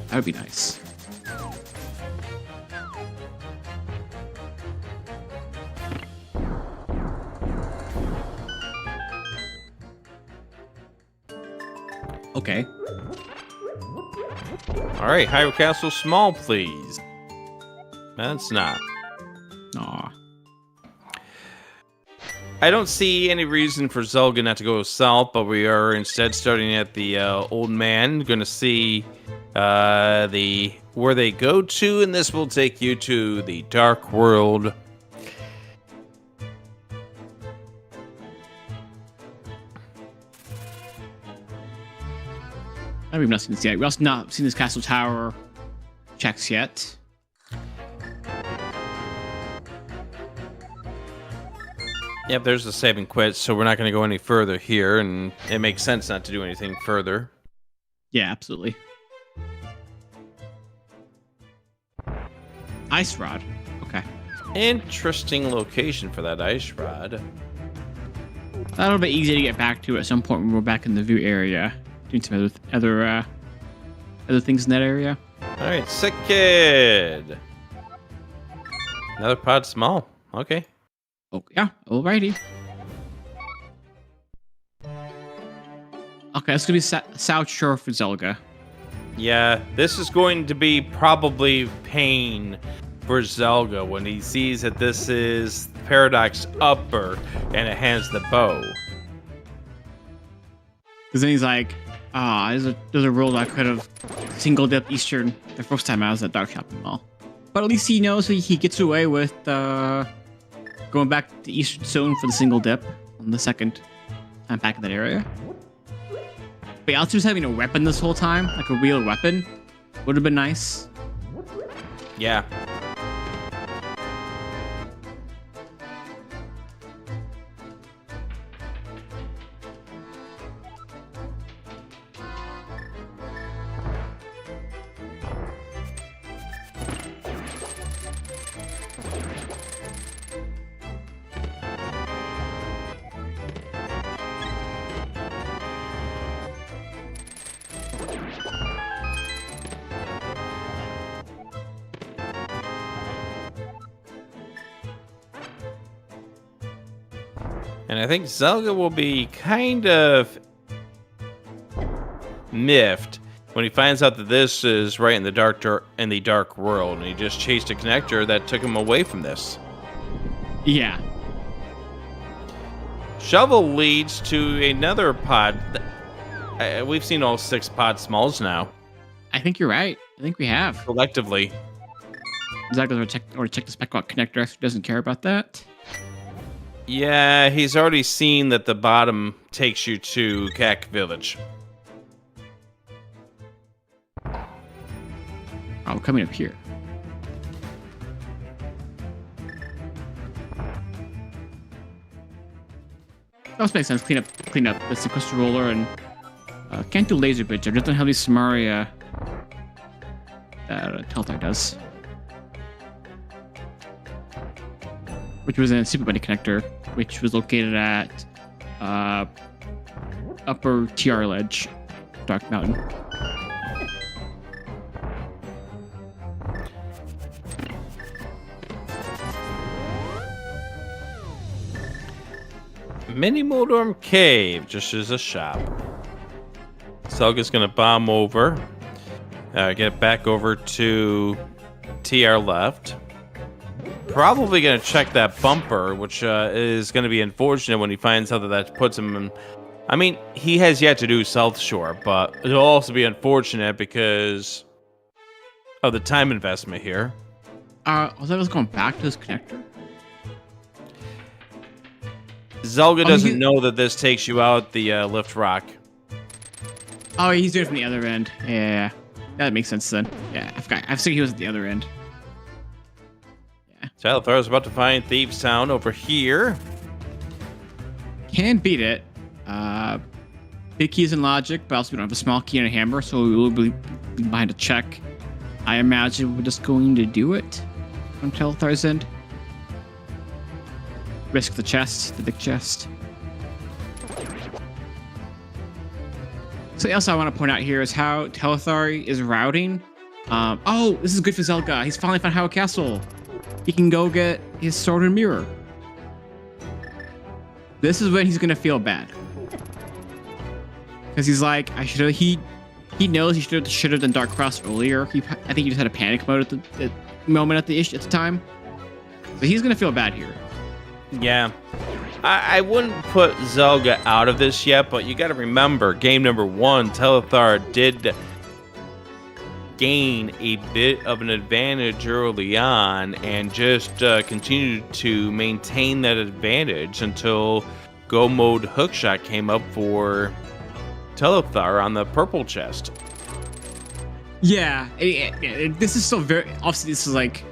That would be nice. Okay. All right, Hyrule Castle small, please. That's not. Aw. I don't see any reason for Zelga not to go south, but we are instead starting at the old man. Going to see where they go to, and this will take you to the Dark World. We've not seen this yet. We've also not seen this castle tower checks yet. Yep, there's the save and quit, so we're not going to go any further here, and it makes sense not to do anything further. Yeah, absolutely. Ice Rod. Okay. Interesting location for that ice rod. That'll be easy to get back to at some point when we're back in the view area. Doing some other things in that area. All right, sick kid. Another pod small. Okay. Oh yeah, alrighty. Okay, that's gonna be South Shore for Zelda. Yeah, this is going to be probably pain for Zelda when he sees that this is Paradox Upper and it has the bow. Because then he's like, there's a rule I could have single dipped Eastern the first time I was at Dark Shopping Mall. But at least he knows he gets away with going back to Eastern Zone for the single dip on the second time back in that area. But yeah, just having a weapon this whole time, like a real weapon, would have been nice. Yeah. And I think Zelda will be kind of miffed when he finds out that this is right in the dark world, and he just chased a connector that took him away from this. Yeah. Shovel leads to another pod. We've seen all 6 pod smalls now. I think you're right. I think we have. Collectively. Zelda's check the spec out connector. Actually doesn't care about that. Yeah, he's already seen that the bottom takes you to Kak Village. Oh, we're coming up here. That also makes sense. Clean up the sequester roller and can't do laser bridge. I just don't have these Samaria that Telethar does. Which was in a Super Buddy connector, which was located at Upper TR Ledge, Dark Mountain. Mini Moldorm Cave, just as a shop. Zelga's gonna bomb over. Get back over to TR left. Probably gonna check that bumper, which is gonna be unfortunate when he finds out that puts him in. I mean, he has yet to do South Shore, but it'll also be unfortunate because of the time investment here. I thought I was going back to this connector. Zelda doesn't know that this takes you out the lift rock. Oh, he's doing it from the other end. Yeah, that makes sense then. Yeah, I forgot. I was thinking he was at the other end. Yeah. Telethar is about to find Thieves Town over here. Can beat it. Big keys in logic, but also we don't have a small key and a hammer, so we will be behind a check. I imagine we're just going to do it on Telethar's end. Risk the chest, the big chest. Something else I want to point out here is how Telethar is routing. Oh, this is good for Zelda. He's finally found Howard Castle. He can go get his sword and mirror. This is when he's gonna feel bad. Because he's like, he knows he should have done Dark Cross earlier. I think he just had a panic mode at the moment at the time. So he's gonna feel bad here. Yeah. I wouldn't put Zelda out of this yet, but you got to remember, game number 1, Telethar did gain a bit of an advantage early on and just continued to maintain that advantage until Go Mode Hookshot came up for Telethar on the purple chest. Yeah, this is still very... Obviously, this is like...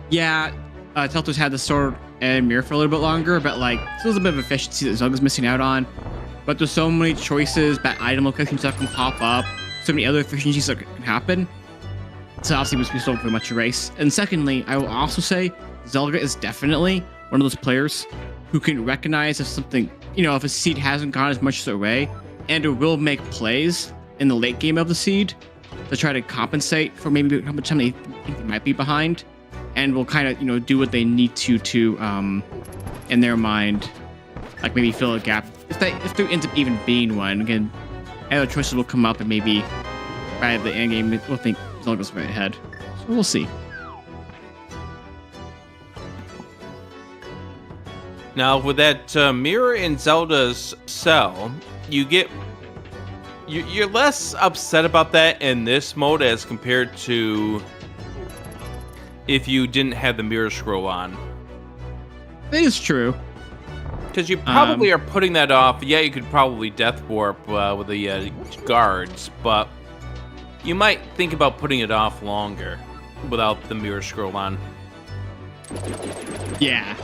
Yeah, Telthar's had the sword and mirror for a little bit longer, but like, still a bit of efficiency that Zelda's missing out on. But there's so many choices, bad item locations that can pop up, so many other efficiencies that can happen. So obviously, we still very much a race. And secondly, I will also say Zelda is definitely one of those players who can recognize if something, if a seed hasn't gone as much as their way, and it will make plays in the late game of the seed to try to compensate for maybe how much time they think they might be behind, and will kind of do what they need to in their mind, like maybe fill a gap if there ends up even being one. Again, other choices will come up, and maybe by the end game we'll think Zelda's right ahead. So we'll see. Now with that mirror in Zelda's cell, you're less upset about that in this mode as compared to if you didn't have the mirror scroll on. That is true. Because you probably are putting that off. Yeah, you could probably death warp with the guards, but you might think about putting it off longer without the mirror scroll on. Yeah.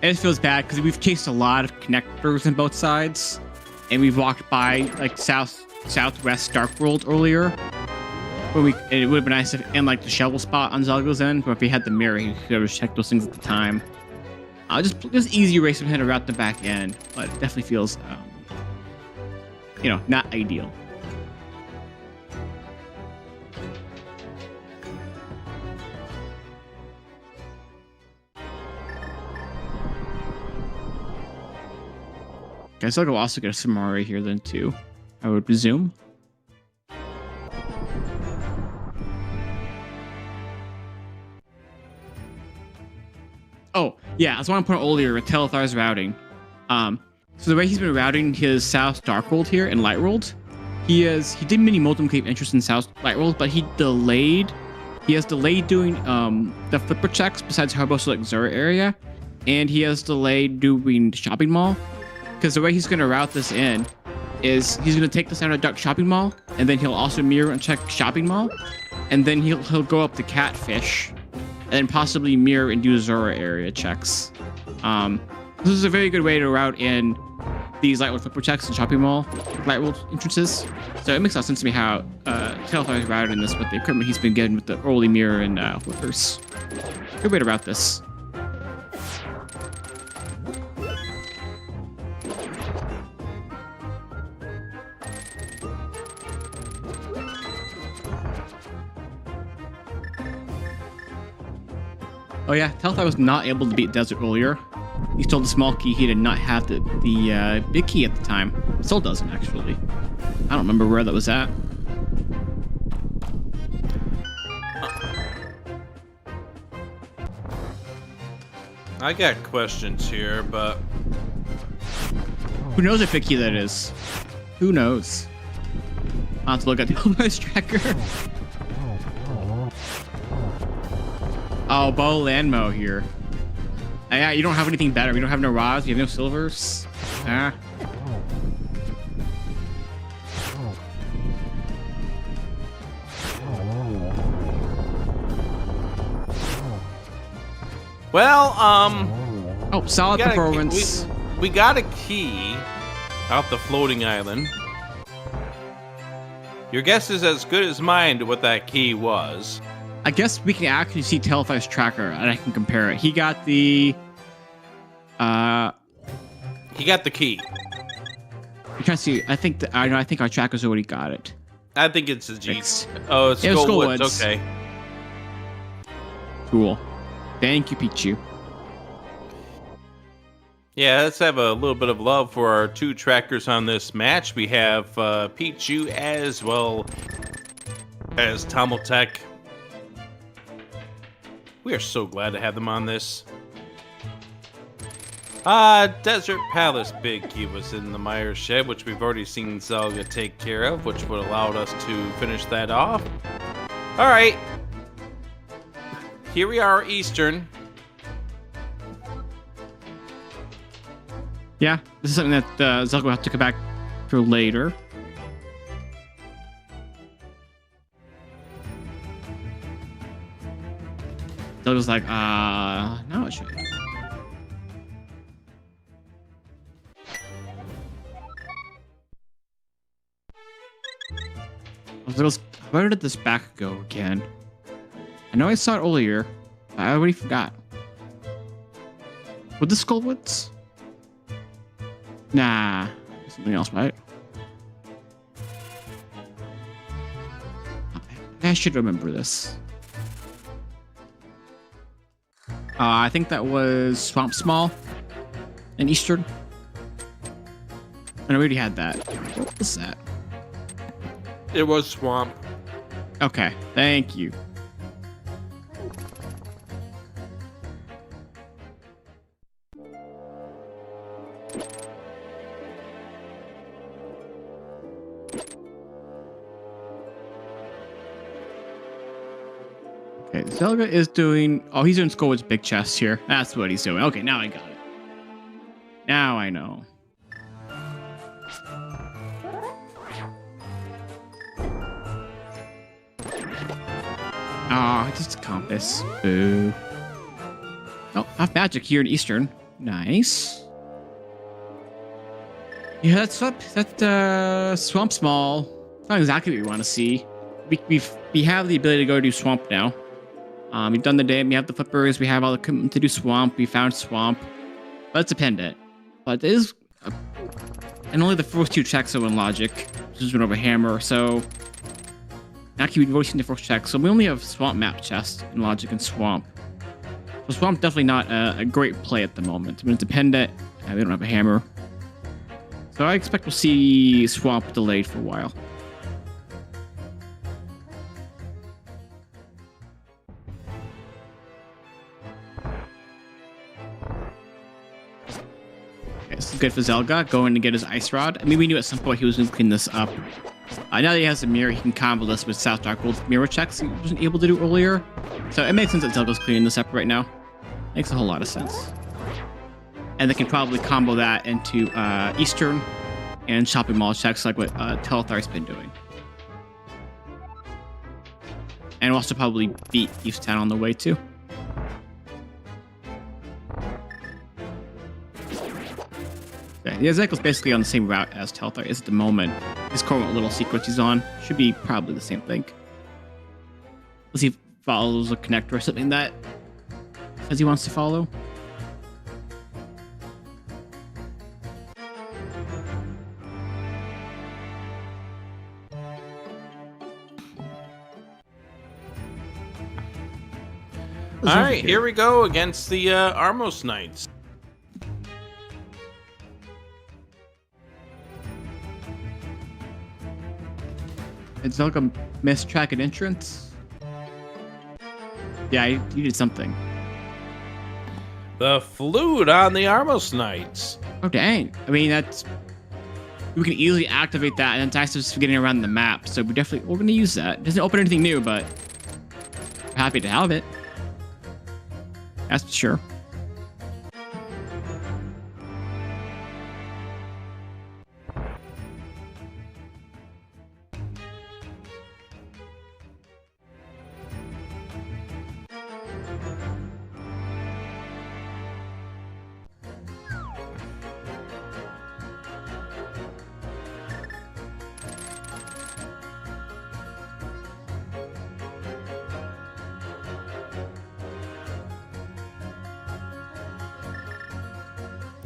It just feels bad because we've chased a lot of connectors on both sides, and we've walked by like southwest Dark World earlier. And it would have been nice if, and like the shovel spot on Zelda's end, but if he had the mirror, he could have checked those things at the time. Just easy race from him to route the back end, but it definitely feels, not ideal. Guess I'll also get a Samari here then too, I would presume. Oh, yeah, as I want to point out earlier with Telethar's routing. So the way he's been routing his South Dark World here and Light World, he did mini Molten Cave interest in South Light World, but he has delayed doing the flipper checks besides Harbo Select Zura area, and he has delayed doing Shopping Mall. Because the way he's going to route this in is he's going to take this out of Duck Shopping Mall, and then he'll also mirror and check Shopping Mall, and then he'll go up to Catfish, and then possibly mirror and do Zora area checks. This is a very good way to route in these Light World flipper checks and Shopping Mall Light World entrances. So it makes a lot of sense to me how Telethar is routing this with the equipment he's been getting with the early mirror and flippers. Good way to route this. Oh yeah, Telethar was not able to beat Desert earlier. He stole the small key. He did not have the big key at the time. Still doesn't, actually. I don't remember where that was at. I got questions here, but Who knows what big key that is? Who knows? I'll have to look at the Elvis tracker. Oh, Bo Landmo here. Yeah, you don't have anything better. You don't have no rods. You have no silvers. Ah. well, Oh, solid performance. We got a key off the floating island. Your guess is as good as mine to what that key was. I guess we can actually see Telethar's tracker, and I can compare it. He got the. He got the key. I'm trying to see. I think I think our tracker's already got it. I think it's a G. Fixed. Oh, it's Yeah, it's Skullwoods. Skullwoods. Okay. Cool. Thank you, Pichu. Yeah, let's have a little bit of love for our two trackers on this match. We have Pichu as well as Tommeltech. We are so glad to have them on this. Desert Palace Big Key was in the Meyer shed, which we've already seen Zelda take care of, which would allow us to finish that off. All right. Here we are, Eastern. Yeah, this is something that Zelda will have to come back for later. Zelda's like, no, it should. Where did this back go again? I know I saw it earlier, but I already forgot. With the Skullwoods? Nah, something else, right? I should remember this. I think that was Swamp Small in Eastern. And I already had that. What was that? It was Swamp. Okay, thank you. Okay, Zelda is doing... Oh, he's doing Skullwood's big chest here. That's what he's doing. Okay, now I got it. Now I know. Oh, just a compass. Boo. Oh, half magic here in Eastern. Nice. Yeah, that's up. That Swamp Small. It's not exactly what we want to see. We have the ability to go do Swamp now. We've done the dam. We have the flippers. We have all the equipment to do Swamp. We found Swamp. But it's a pendant. But it is... and only the first two checks are in Logic. Which is over Hammer, so... Actually, we've already seen the first check, so we only have Swamp Map Chest in Logic and Swamp. So Swamp definitely not a great play at the moment. I mean, it's a pendant. We don't have a hammer. So I expect we'll see Swamp delayed for a while. Okay, this is good for Zelda, going to get his Ice Rod. I mean, we knew at some point he was going to clean this up. Now that he has a mirror, he can combo this with South Dark World mirror checks he wasn't able to do earlier. So it makes sense that Zelda's cleaning this up right now. Makes a whole lot of sense. And they can probably combo that into Eastern and shopping mall checks like what Telethar's been doing. And we'll also probably beat East Town on the way too. Yeah, the Ezekiel's basically on the same route as Telethar is at the moment. His current little sequence he's on should be probably the same thing. Let's see if he follows a connector or something that says he wants to follow. All right, here we go against the Armos Knights. Did Zelda miss track an entrance? Yeah, you did something. The flute on the Armos Knights. Oh, dang. I mean, we can easily activate that, and it's just getting around the map. So we're going to use that. It doesn't open anything new, but we're happy to have it. That's for sure.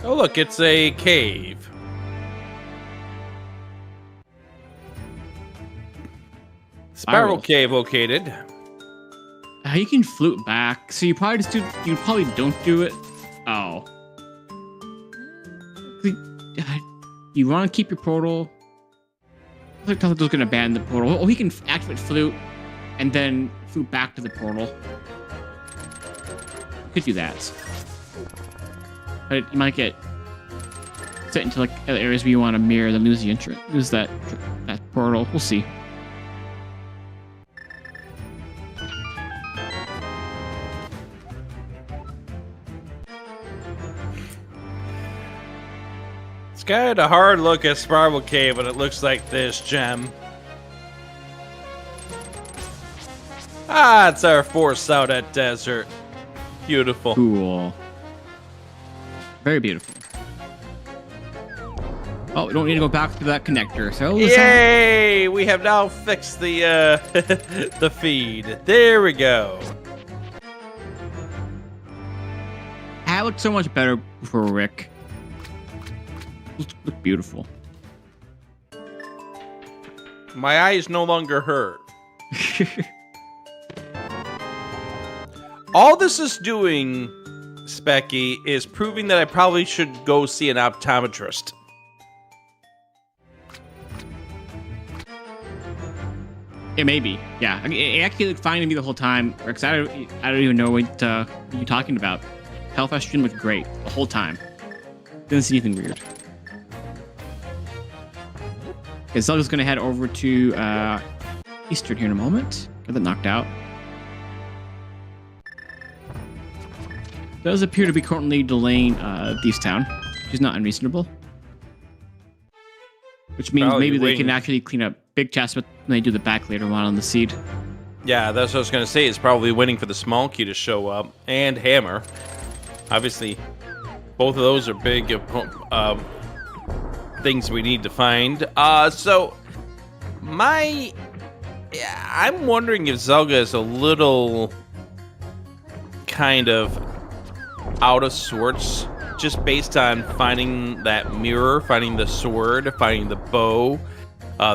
Oh, look, it's a cave. Spiral cave located. You can flute back, so you probably don't do it. Oh. You want to keep your portal. I thought it was going to ban the portal. Oh, he can activate flute and then flute back to the portal. Could do that. But you might get set into like other areas where you want to mirror, then lose the entrance, lose that portal. We'll see. It's got a hard look at Spiral Cave, and it looks like this, Gem. Ah, it's our force out at desert. Beautiful. Cool. Very beautiful. Oh, we don't need to go back to that connector. So yay! We have now fixed the the feed. There we go. That looked so much better for Rick. Look beautiful. My eyes no longer hurt. All this is doing, Specky, is proving that I probably should go see an optometrist. Yeah, maybe. Yeah, it actually looked fine to me the whole time. Because I don't even know what you're talking about. Telethar stream looked great the whole time. Didn't see anything weird. Okay, Zelda's gonna head over to Eastern here in a moment. Get that knocked out. Does appear to be currently delaying Thieves Town, which is not unreasonable. Which means Probably maybe they waiting. can actually clean up big chests when they do the back later on the seed. Yeah, that's what I was going to say. It's probably waiting for the small key to show up. And Hammer. Obviously, both of those are big things we need to find. So, I'm wondering if Zelda is a little kind of out of sorts, just based on finding that mirror, finding the sword, finding the bow,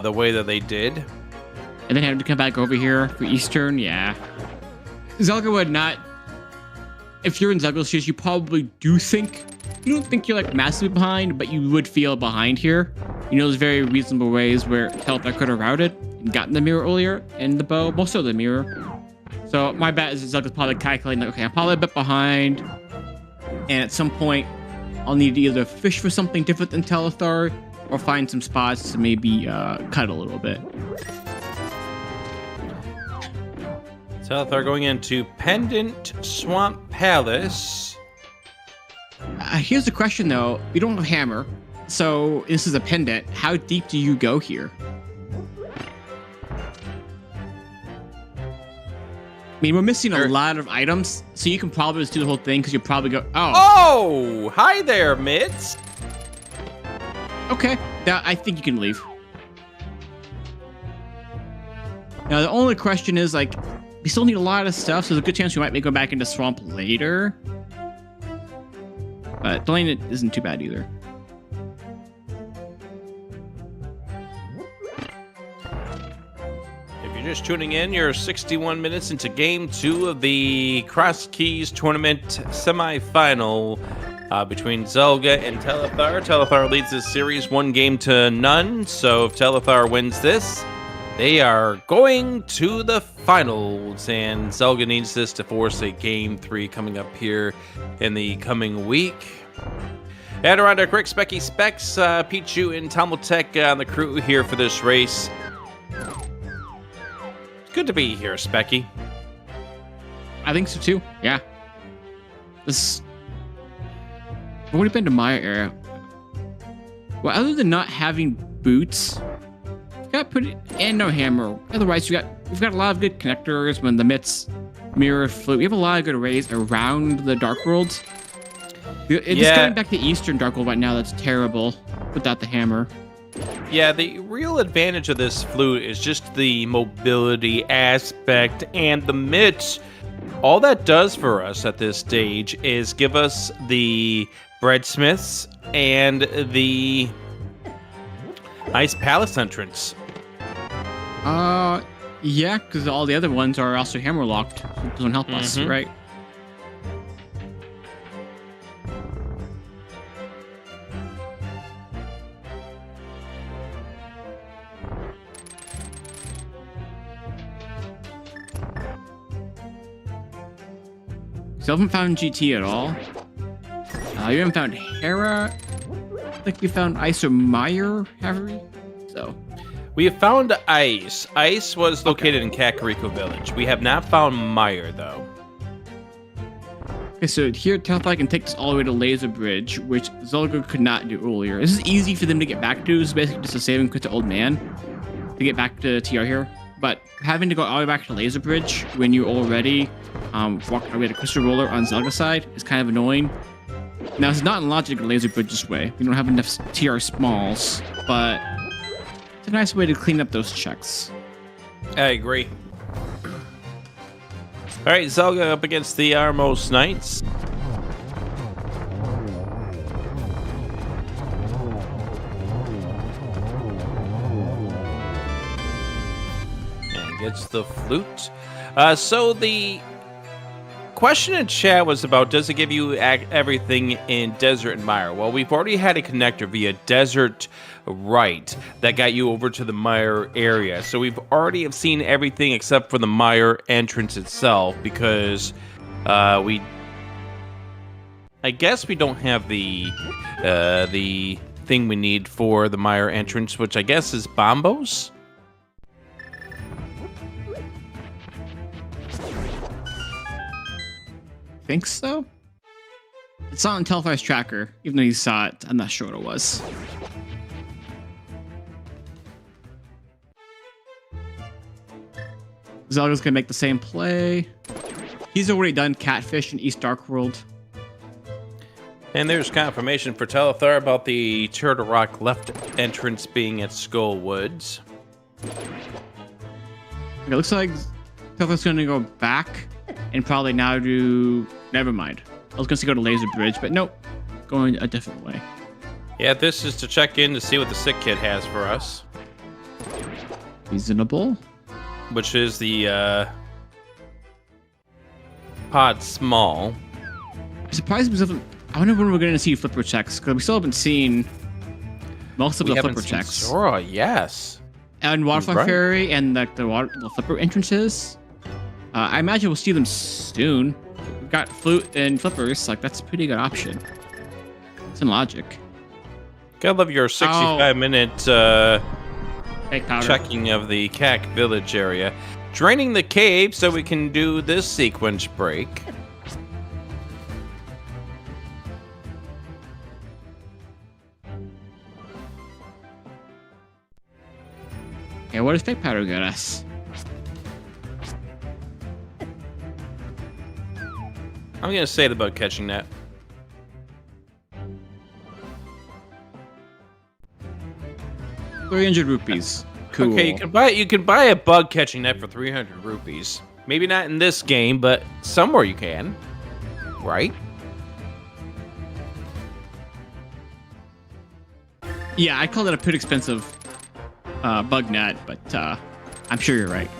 the way that they did. And then having to come back over here for Eastern, yeah. Zelda would not... If you're in Zelda's shoes, you probably do think... You don't think you're like massively behind, but you would feel behind here. You know, there's very reasonable ways where Telethar could have routed and gotten the mirror earlier, and the bow, most of the mirror. So my bet is Zelda's probably calculating, like, okay, I'm probably a bit behind, and at some point, I'll need to either fish for something different than Telethar, or find some spots to maybe cut a little bit. Telethar going into Pendant Swamp Palace. Here's the question, though. We don't have hammer, so this is a pendant. How deep do you go here? I mean, we're missing a lot of items, so you can probably just do the whole thing, because you'll probably go, Oh, hi there, Mitz. Okay, I think you can leave. Now, the only question is, like, we still need a lot of stuff, so there's a good chance we might go back into Swamp later. But delaying it isn't too bad either. If you're just tuning in, you're 61 minutes into Game 2 of the Crosskeys Tournament semifinal between Zelda and Telethar. Telethar leads this series 1-0, so if Telethar wins this, They are going to the finals, and Zelda needs this to force a Game 3 coming up here in the coming week. Adirondack Rick, Specky Specs, Pichu, and Tomotech on the crew here for this race. Good to be here, Specky. I think so too. Yeah. This. I've already been to my area. Well, other than not having boots, we've got pretty and no hammer. Otherwise, we've got a lot of good connectors. When the mitts, mirror, flute, we have a lot of good arrays around the Dark World. It's just going back to Eastern Dark World right now. That's terrible without the hammer. Yeah, the real advantage of this flute is just the mobility aspect and the mitts. All that does for us at this stage is give us the breadsmiths and the Ice Palace entrance. Yeah, because all the other ones are also hammer locked. So it doesn't help us, right? So I haven't found GT at all. You haven't found Hera. I think we found Ice or Meyer, have we? So. We have found Ice. Ice was located in Kakariko Village. We have not found Meyer, though. Okay, so here Telethar can take us all the way to Laser Bridge, which Zelda could not do earlier. This is easy for them to get back to. It's basically just a save and quit to Old Man to get back to TR here. But having to go all the way back to Laser Bridge when you already walked all the way to Crystal Roller on Zelda's side is kind of annoying. Now, it's not in logic to Laser Bridge this way. We don't have enough TR smalls, but it's a nice way to clean up those checks. I agree. All right, Zelda up against the Armos Knights. And gets the flute. So the question in chat was about, does it give you everything in Desert and Mire? Well, we've already had a connector via Desert Right that got you over to the Mire area. So we've already have seen everything except for the Mire entrance itself, because I guess we don't have the thing we need for the Mire entrance, which I guess is Bombos? Think so? It's not on Telethar's tracker, even though you saw it. I'm not sure what it was. Zelda's gonna make the same play. He's already done Catfish in East Dark World. And there's confirmation for Telethar about the Turtle Rock left entrance being at Skull Woods. Okay, looks like Telethar's gonna go back and probably now do... Never mind. I was going to go to Laser Bridge, but nope. Going a different way. Yeah, this is to check in to see what the Sick Kid has for us. Reasonable. Which is the Pod Small. I'm surprised we haven't... I wonder when we're going to see Flipper checks, because we still haven't seen most of the Flipper checks. Sora, yes. And Waterfly Fairy and the Flipper entrances. I imagine we'll see them soon. We've got Flute and Flippers. Like, that's a pretty good option. It's in logic. Gotta love your 65-minute checking of the CAC Village area. Draining the cave so we can do this sequence break. Okay, what does Fake Powder get us? I'm gonna say it about catching that. ₹300. Cool. Okay, you can buy a bug catching net for 300 rupees. Maybe not in this game, but somewhere you can. Right? Yeah, I call it a pretty expensive bug net, but I'm sure you're right.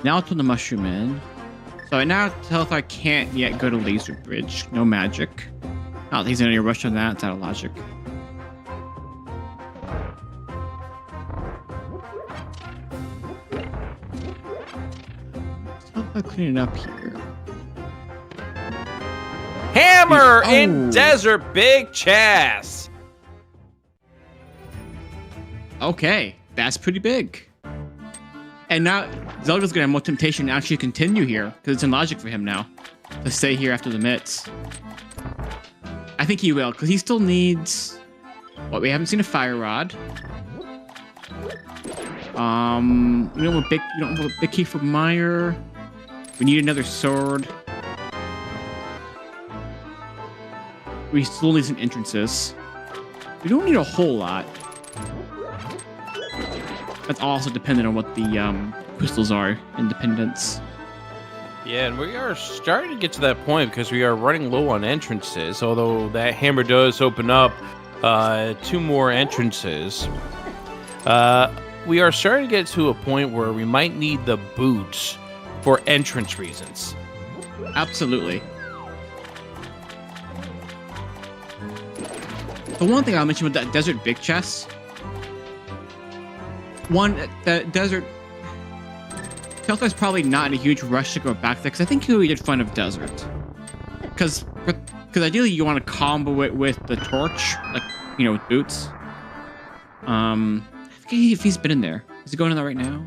Now I'll put the mushroom in. So now Telethar can't yet go to Laser Bridge. No magic. I don't think he's in any rush on that. It's out of logic. I'll clean it up here. Hammer Oh. in desert big chest. Okay, that's pretty big. And now Zelda's gonna have more temptation to actually continue here because it's in logic for him now to stay here after the mitts. I think he will because he still needs. What, we haven't seen a fire rod. You don't have a big key for Meyer. We need another sword. We still need some entrances. We don't need a whole lot. That's also dependent on what the crystals are, independence. Yeah, and we are starting to get to that point because we are running low on entrances, although that hammer does open up 2 more entrances. We are starting to get to a point where we might need the boots for entrance reasons. Absolutely. The one thing I'll mention with that desert big chest. One, the desert. Telthar's probably not in a huge rush to go back there because I think he did fun of desert. Because ideally you want to combo it with the torch, like, with boots. I forget if he's been in there. Is he going in there right now?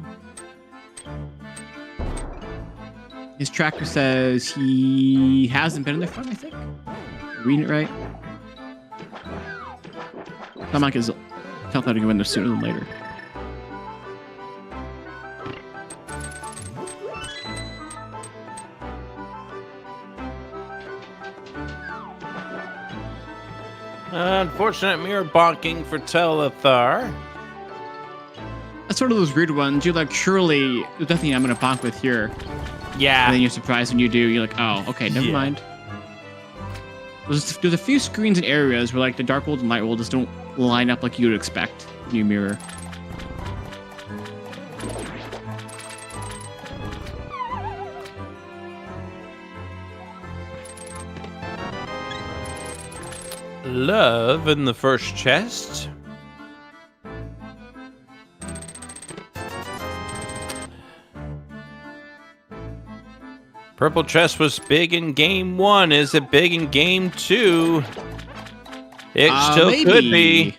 His tracker says he hasn't been in there fun, I think. Reading it right. I'm not going to Telthar to go in there sooner than later. Unfortunate mirror bonking for Telethar. That's sort of those weird ones. You're like, surely there's nothing I'm going to bonk with here. Yeah. And then you're surprised when you do. You're like, oh, okay, never mind. There's a few screens and areas where like the Dark World and Light World just don't line up like you would expect. New mirror. Love in the first chest. Purple chest was big in game 1. Is it big in game 2? It still maybe. could be.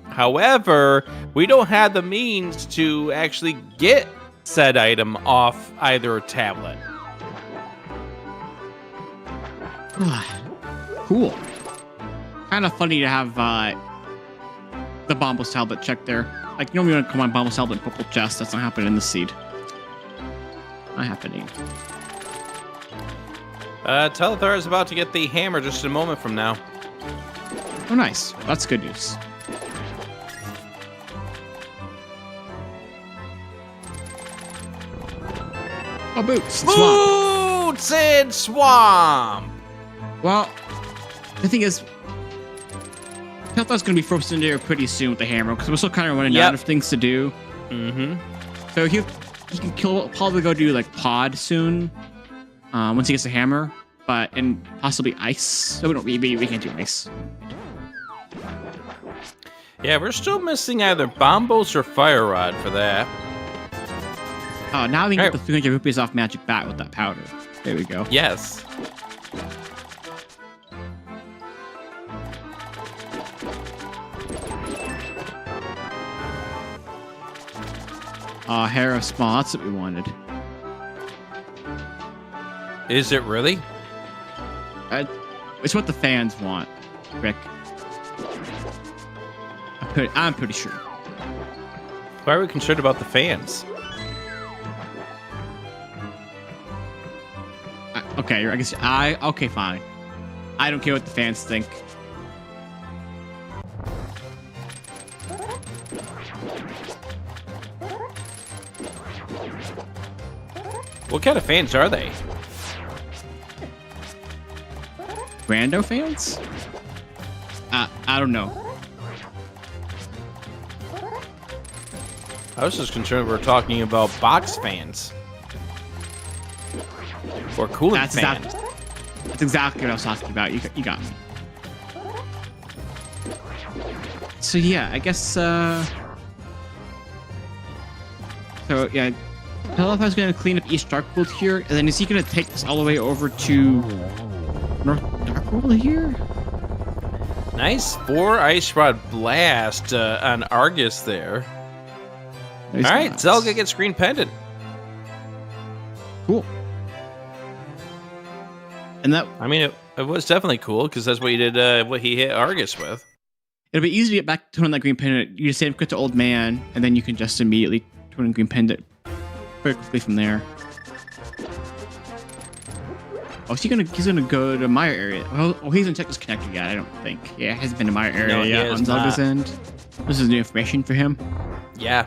However, we don't have the means to actually get said item off either tablet. Cool. Kind of funny to have the Bombos tablet checked there. Like, normally when I come on Bombos tablet and purple chest, that's not happening in the seed. Not happening. Telethar is about to get the hammer just a moment from now. Oh, nice. That's good news. Oh, boots. Swamp. Boots in swamp. Well, the thing is, Telthar's going to be forced into here pretty soon with the hammer because we're still kind of running out of things to do. Mm-hmm. So he can probably go do like pod soon once he gets the hammer, and possibly ice. So we can't do ice. Yeah, we're still missing either Bombos or Fire Rod for that. Oh, now we can get the 300 rupees off Magic Bat with that powder. There we go. Yes. Hair of Small. That's what we wanted. Is it really? It's what the fans want, Rick. I'm pretty sure. Why are we concerned about the fans? Okay, I guess okay, fine. I don't care what the fans think. What kind of fans are they? Rando fans? I don't know. I was just concerned we were talking about box fans. Or cooling fans. That's exactly what I was talking about. You got me. So yeah, I guess. So yeah, Telethar going to clean up East Darkwood here, and then is he going to take this all the way over to North Darkwood here? Nice 4 Ice Rod Blast on Argus there. Nice. All right, Zelda gets Green Pendant. Cool. And that, I mean, it was definitely cool because that's what he did. What he hit Argus with. it'll be easy to get back to on that Green Pendant. You just save quick to Old Man, and then you can just immediately turn on Green Pendant very quickly from there. Oh, is he's gonna go to my area. Oh, he's gonna check this connector yet, I don't think. Yeah, it hasn't been to my area yet on Zelda's end. This is new information for him. Yeah.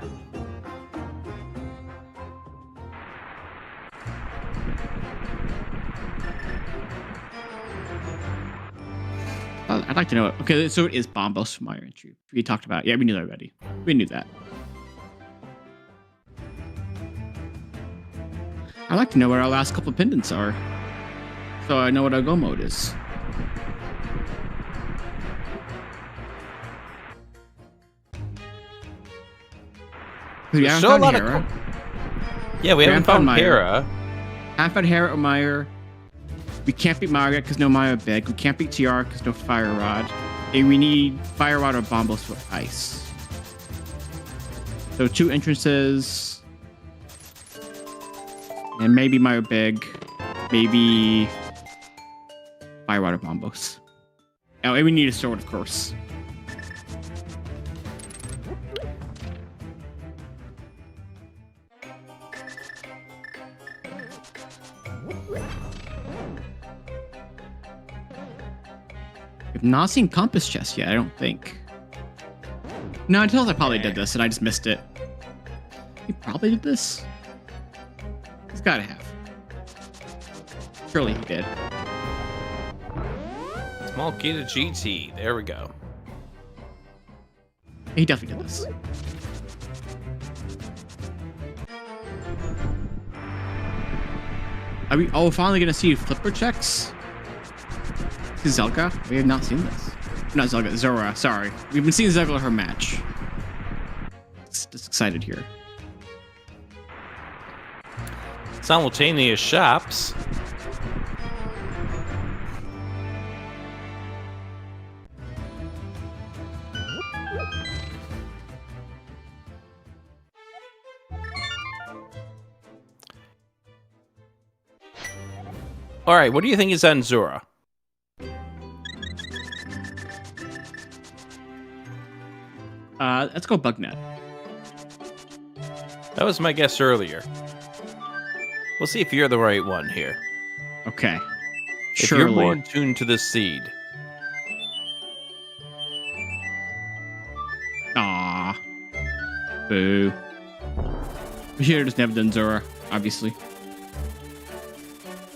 I'd like to know it. Okay, so it is Bombos from my entry. We talked about it. Yeah, we knew that already. We knew that. I'd like to know where our last couple of pendants are, so I know what our go mode is. We haven't found Hera. Yeah, we haven't found Hera. Haven't found Hera or Meyer. We can't beat Mario because no Mario Big. We can't beat TR because no Fire Rod. And we need Fire Rod or Bombos for Ice. So 2 entrances. And maybe Mario Big. Maybe Fire Rod or Bombos. Oh, and we need a sword, of course. I've not seen Compass Chest yet, I don't think. No, I tell I probably did this and I just missed it. He probably did this? He's gotta have. Surely he did. Small key to GT. There we go. He definitely did this. Are we finally gonna see flipper checks? Zelda? We have not seen this. Not Zelda, Zora, sorry. We've been seeing Zelda her match. Just excited here. Simultaneous shops. All right, what do you think is on Zora? Let's go Bugnet. That was my guess earlier. We'll see if you're the right one here. Okay. If you're more in tune to the seed. Aww. Boo. We should have just never done Zora, obviously.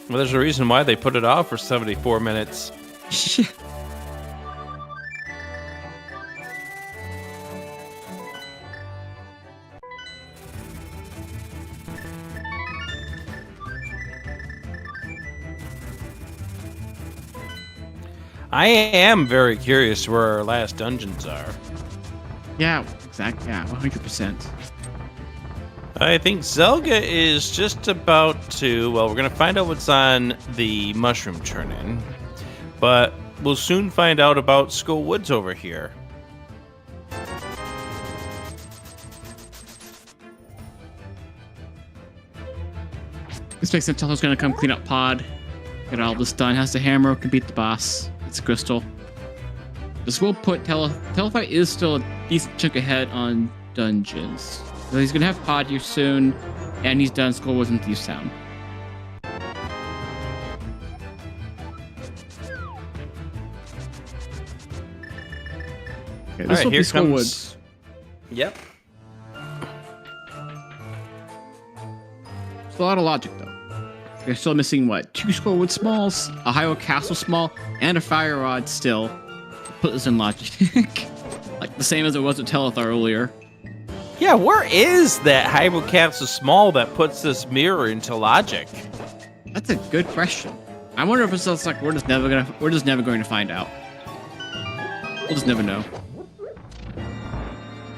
Well, there's a reason why they put it off for 74 minutes. I am very curious where our last dungeons are. Yeah, exactly. Yeah, 100%. I think Zelda is just about to... Well, we're going to find out what's on the mushroom turn-in. But we'll soon find out about Skull Woods over here. This makes sense. Teleth's going to come clean up Pod. Get all this done. Has the hammer. Can beat the boss. It's a crystal. This will put Telethar is still a decent chunk ahead on dungeons. So he's gonna have Pod here soon, and he's done Skull Woods in Thieves Town. Okay, this will be Skull Woods. Yep. It's a lot of logic though. You're still missing what? 2 Skull Woods smalls, a Hyrule Castle small, and a Fire Rod still. Put this in logic. Like the same as it was with Telethar earlier. Yeah, where is that Hyrule Castle small that puts this mirror into logic? That's a good question. I wonder if it's just like we're just never going to find out. We'll just never know.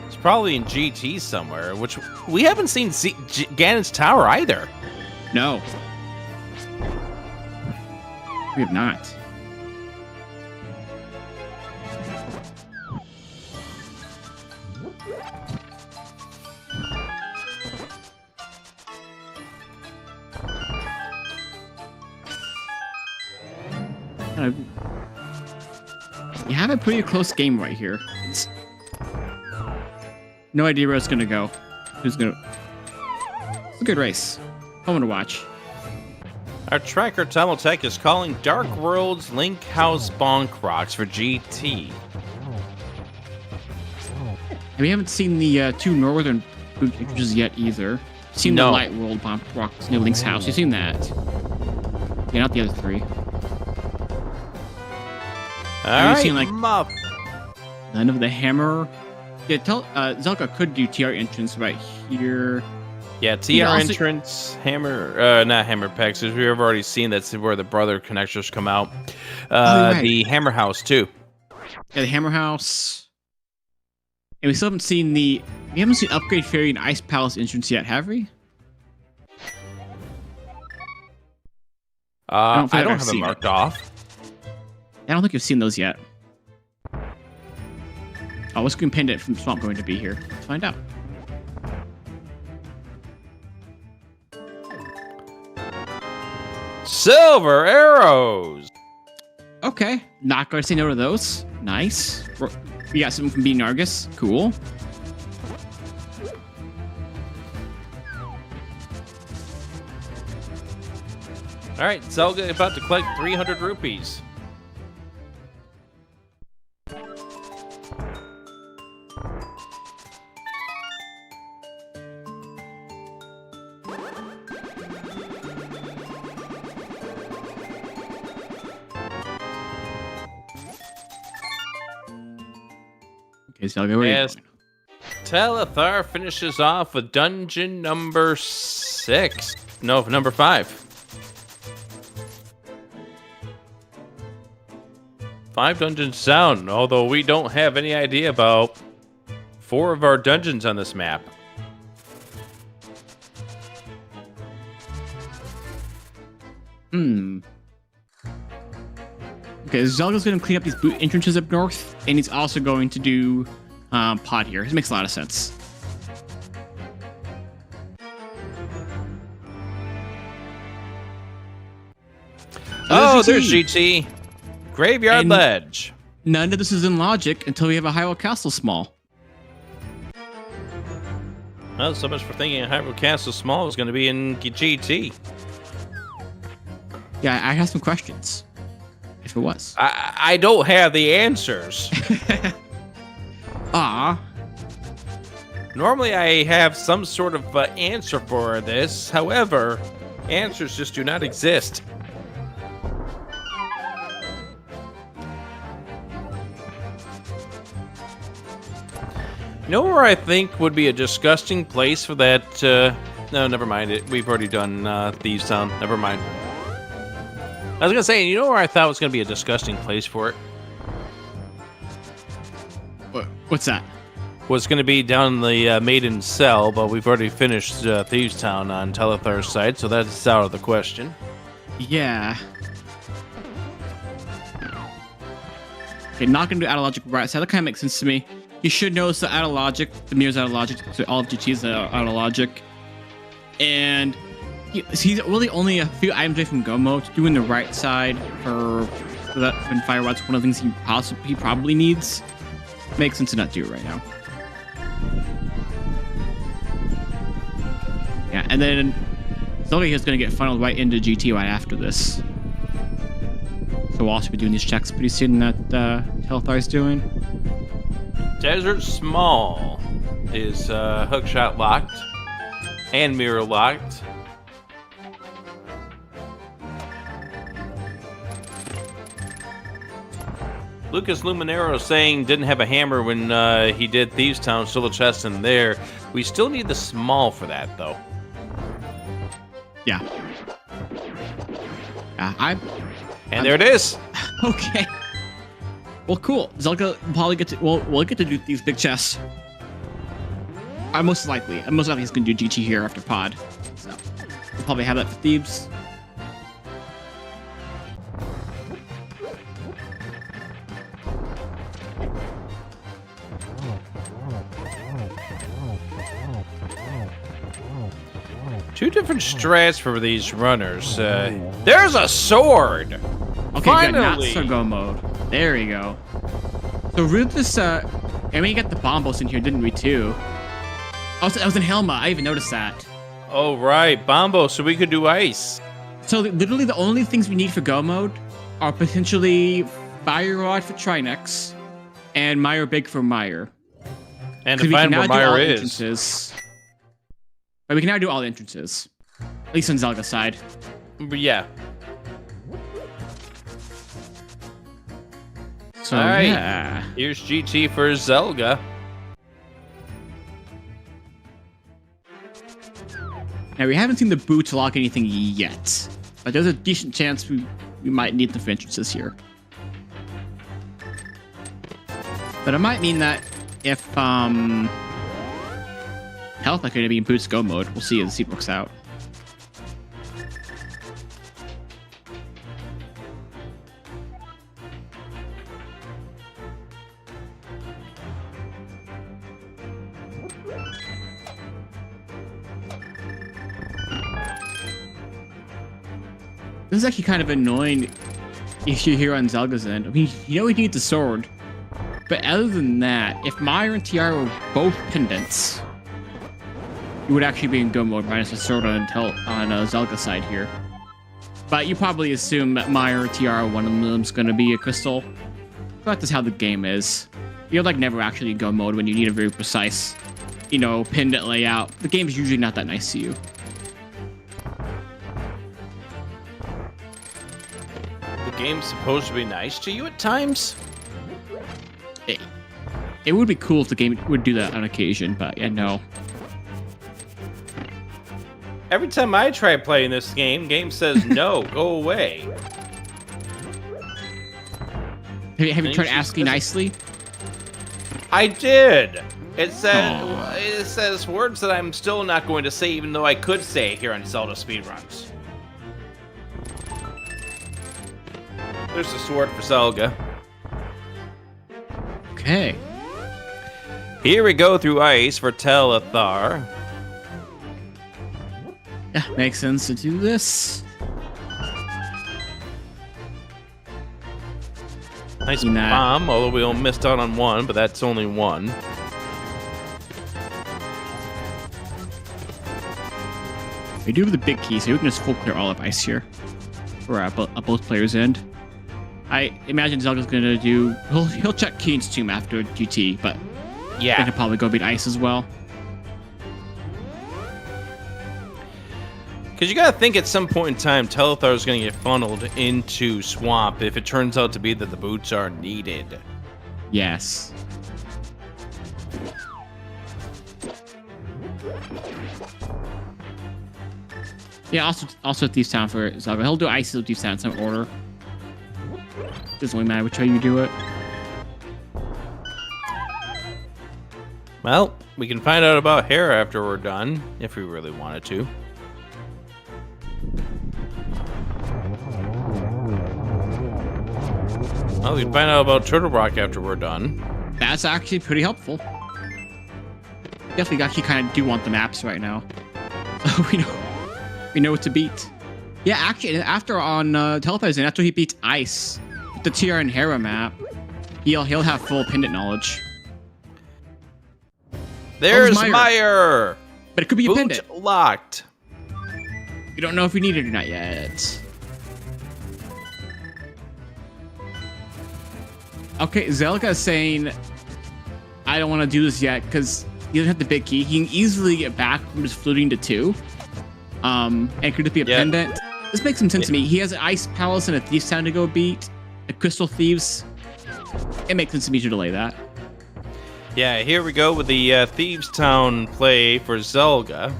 It's probably in GT somewhere, which we haven't seen Ganon's Tower either. No. We have not. You have a pretty close game right here. No idea where it's gonna go. It's a good race. Fun to watch. Our tracker Teletech is calling Dark World's Link House Bonk Rocks for GT. And we haven't seen the 2 northern boot pictures yet either. Seen the Light World Bonk Rocks near Link's house. You've seen that. Yeah, not the other 3. Alright, seen none of the hammer. Yeah, Zelda could do TR entrance right here. Yeah, TR entrance, hammer, not hammer pegs. We've already seen that's where the brother connectors come out. Right. The hammer house too. Yeah, the hammer house. And we still haven't seen Upgrade Fairy and Ice Palace entrance yet, have we? I don't have it marked off. I don't think you've seen those yet. Oh, what's Green Pendant from Swamp going to be here? Let's find out. Silver arrows. Okay, not going to say no to those. Nice. We got something from Beating Argus. Cool. All right, Zelda about to collect 300 rupees. Okay, Zelda, where are you going? Telethar finishes off with dungeon number 6. No, number 5. 5 dungeons down, although we don't have any idea about 4 of our dungeons on this map. Okay, Zelda's going to clean up these boot entrances up north, and he's also going to do pod here. It makes a lot of sense. Oh, there's GT. Graveyard Ledge. None of this is in logic until we have a Hyrule Castle small. Well, so much for thinking Hyrule Castle Small is going to be in GT. Yeah, I have some questions. If it was. I don't have the answers. Normally I have some sort of answer for this. However, answers just do not exist. You know where I think would be a disgusting place for that? No, never mind. We've already done Thieves Town. Never mind. I was gonna say, you know where I thought was gonna be a disgusting place for it? What's that? Was gonna be down in the Maiden Cell, but we've already finished Thieves Town on Telethar's side, so that's out of the question. Yeah. Okay, not gonna do out of logic right side. That kind of makes sense to me. You should notice the out of logic. The mirror's out of logic. So all of GT's out of logic. And he's really only a few items away from go mode. Doing the right side for that when Fire Rod's one of the things he probably needs. Makes sense to not do it right now. Yeah, and then Zelda is going to get funneled right into GT right after this. So we'll also be doing these checks pretty soon that Telethar doing. Desert Small is hookshot locked and mirror locked. Lucas Luminero saying didn't have a hammer when he did Thieves Town, still a chest in there. We still need the small for that, though. Yeah. And there it is. Okay. Well, cool. Zelda will probably get to. We'll get to do these big chests. Most likely he's going to do GT here after Pod. So we'll probably have that for Thebes. Two different strats for these runners. There's a sword! Okay, Finally! good. Not go mode. There we go. So Ruthless, and we got the Bombos in here, didn't we, too? Oh, that was in Helma. I even noticed that. Oh, right. Bombo, so we could do ice. So literally the only things we need for go mode are potentially Fire Rod for Trinex and Meyer Big for Meyer. And to find where Meyer is. Entrances. But we can now do all the entrances. At least on Zelda's side. Yeah. So, all right. yeah. Here's GT for Zelda. Now, we haven't seen the boots lock anything yet. But there's a decent chance we might need the entrances here. But it might mean that if Health are going to be in boots go mode, we'll see as the seat works out. This is actually kind of annoying if you're here on Zelda's end. I mean, you know we need the sword. But other than that, if Meyer and TR were both pendants, you would actually be in go mode minus the sword on Zelda's side here. But you probably assume that Meyer or TR, one of them's going to be a crystal. But that's how the game is. You're like never actually in go mode when you need a very precise, pendant layout. The game's usually not that nice to you. The game's supposed to be nice to you at times? It would be cool if the game would do that on occasion, but yeah, no. Every time I try playing this game says no, go away. Have you tried asking nicely? I did. It says words that I'm still not going to say, even though I could say here on Zelda Speedruns. There's the sword for Zelda. Okay. Here we go through ice for Telethar. Yeah, makes sense to do this. Nice bomb, although we all missed out on one, but that's only one. We do have the big key, so we can just full clear all of ice here. For both players' end. I imagine Zelda's gonna do. He'll check Keen's tomb after GT, but yeah, they could probably go beat ice as well. Because you gotta think at some point in time, Telethar is gonna get funneled into Swamp if it turns out to be that the boots are needed. Yes. Yeah, also Thieves Town for Zelda. He'll do ice, he'll do Thieves Town in some order. Doesn't really matter which way you do it. Well, we can find out about Hera after we're done, if we really wanted to. Well, we can find out about Turtle Rock after we're done. That's actually pretty helpful. Definitely actually kind of do want the maps right now. So we know what to beat. Yeah, actually, after on Telethar, after he beats Ice, the TR and Hera map, he'll have full pendant knowledge. There's Meyer! But it could be a pendant. Locked. We don't know if we need it or not yet. Okay, Zelga is saying, I don't want to do this yet because he doesn't have the big key. He can easily get back from just floating to 2. And could it be a pendant? This makes some sense to me. He has an Ice Palace and a Thieves Town to go beat. A Crystal Thieves. It makes sense to me to delay that. Yeah, here we go with the Thieves Town play for Zelda.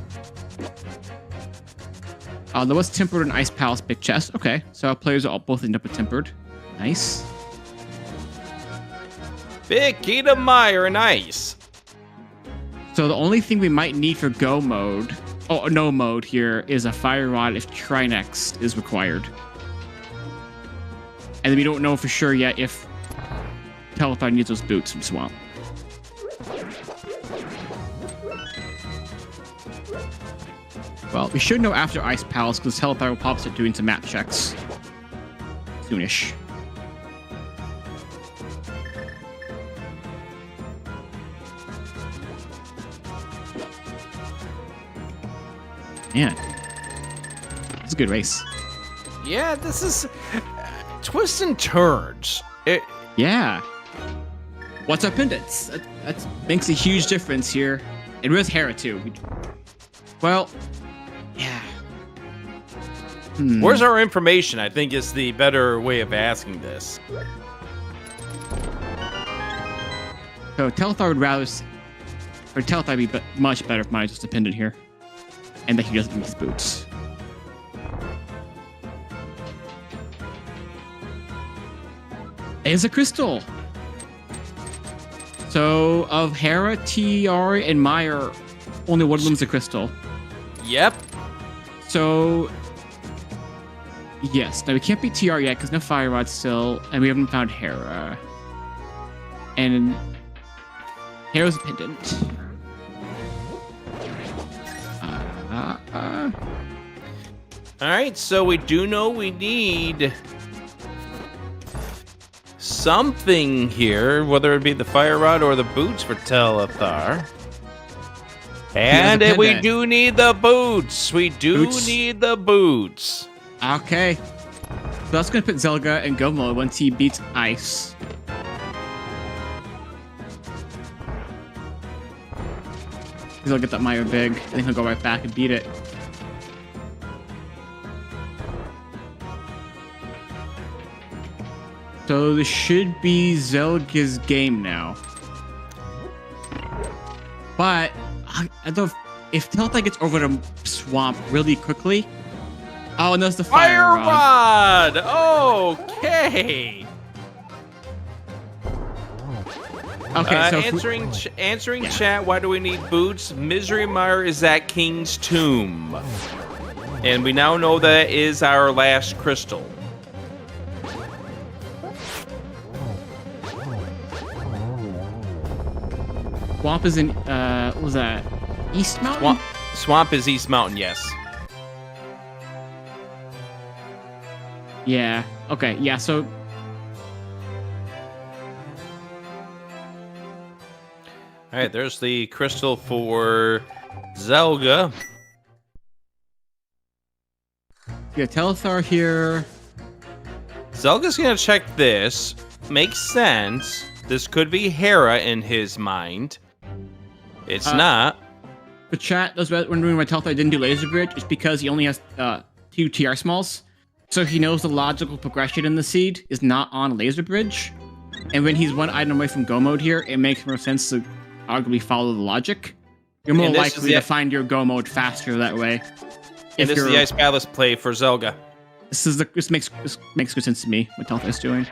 There was Tempered and Ice Palace big chest. Okay, so our players all both end up with Tempered. Nice. Big key to Meyer and Ice. So the only thing we might need for go mode, no mode here, is a fire rod if Trinex is required. And we don't know for sure yet if Telethar needs those boots from Swamp. Well, we should know after Ice Palace because Telethar will probably start doing some map checks soonish. Man, it's a good race. Yeah, this is twists and turns. Yeah. What's our pendants? That makes a huge difference here. And with Hera too. Well, yeah. Where's our information? I think is the better way of asking this. So Telethar would rather, or Telethar would be much better if mine was just a pendant here, and that he doesn't need his boots. Is a crystal. So of Hera, TR, and Meyer, only one of them's a crystal. Yep. So yes, now we can't beat TR yet because no fire rod still, and we haven't found Hera. And Hera's a pendant. All right, so we do know we need something here, whether it be the fire rod or the boots for Telethar. And we do need the boots. We do need the boots. Okay. So that's going to put Zelga in go mode once he beats Ice. He'll get that Meyer big, and then he'll go right back and beat it. So this should be Zelga's game now. But I don't know if Telethar gets over the swamp really quickly. Oh, and there's the fire rod. Okay. Okay, so answering chat, why do we need boots? Misery Mire is at King's Tomb. And we now know that is our last crystal. Swamp is in, what was that? East Mountain? Swamp is East Mountain, yes. Yeah, okay, yeah, so... Alright, there's the crystal for Zelga. Yeah, Telethar here. Zelga's gonna check this. Makes sense. This could be Hera in his mind. It's not. The chat was wondering why Telethar didn't do Laser Bridge. It's because he only has 2 TR smalls. So he knows the logical progression in the seed is not on Laser Bridge. And when he's one item away from Go mode here, it makes more sense to arguably follow the logic. You're more likely to find your Go mode faster that way. And this is the Ice Palace play for Zelga. This makes good sense to me, what Telthar's doing.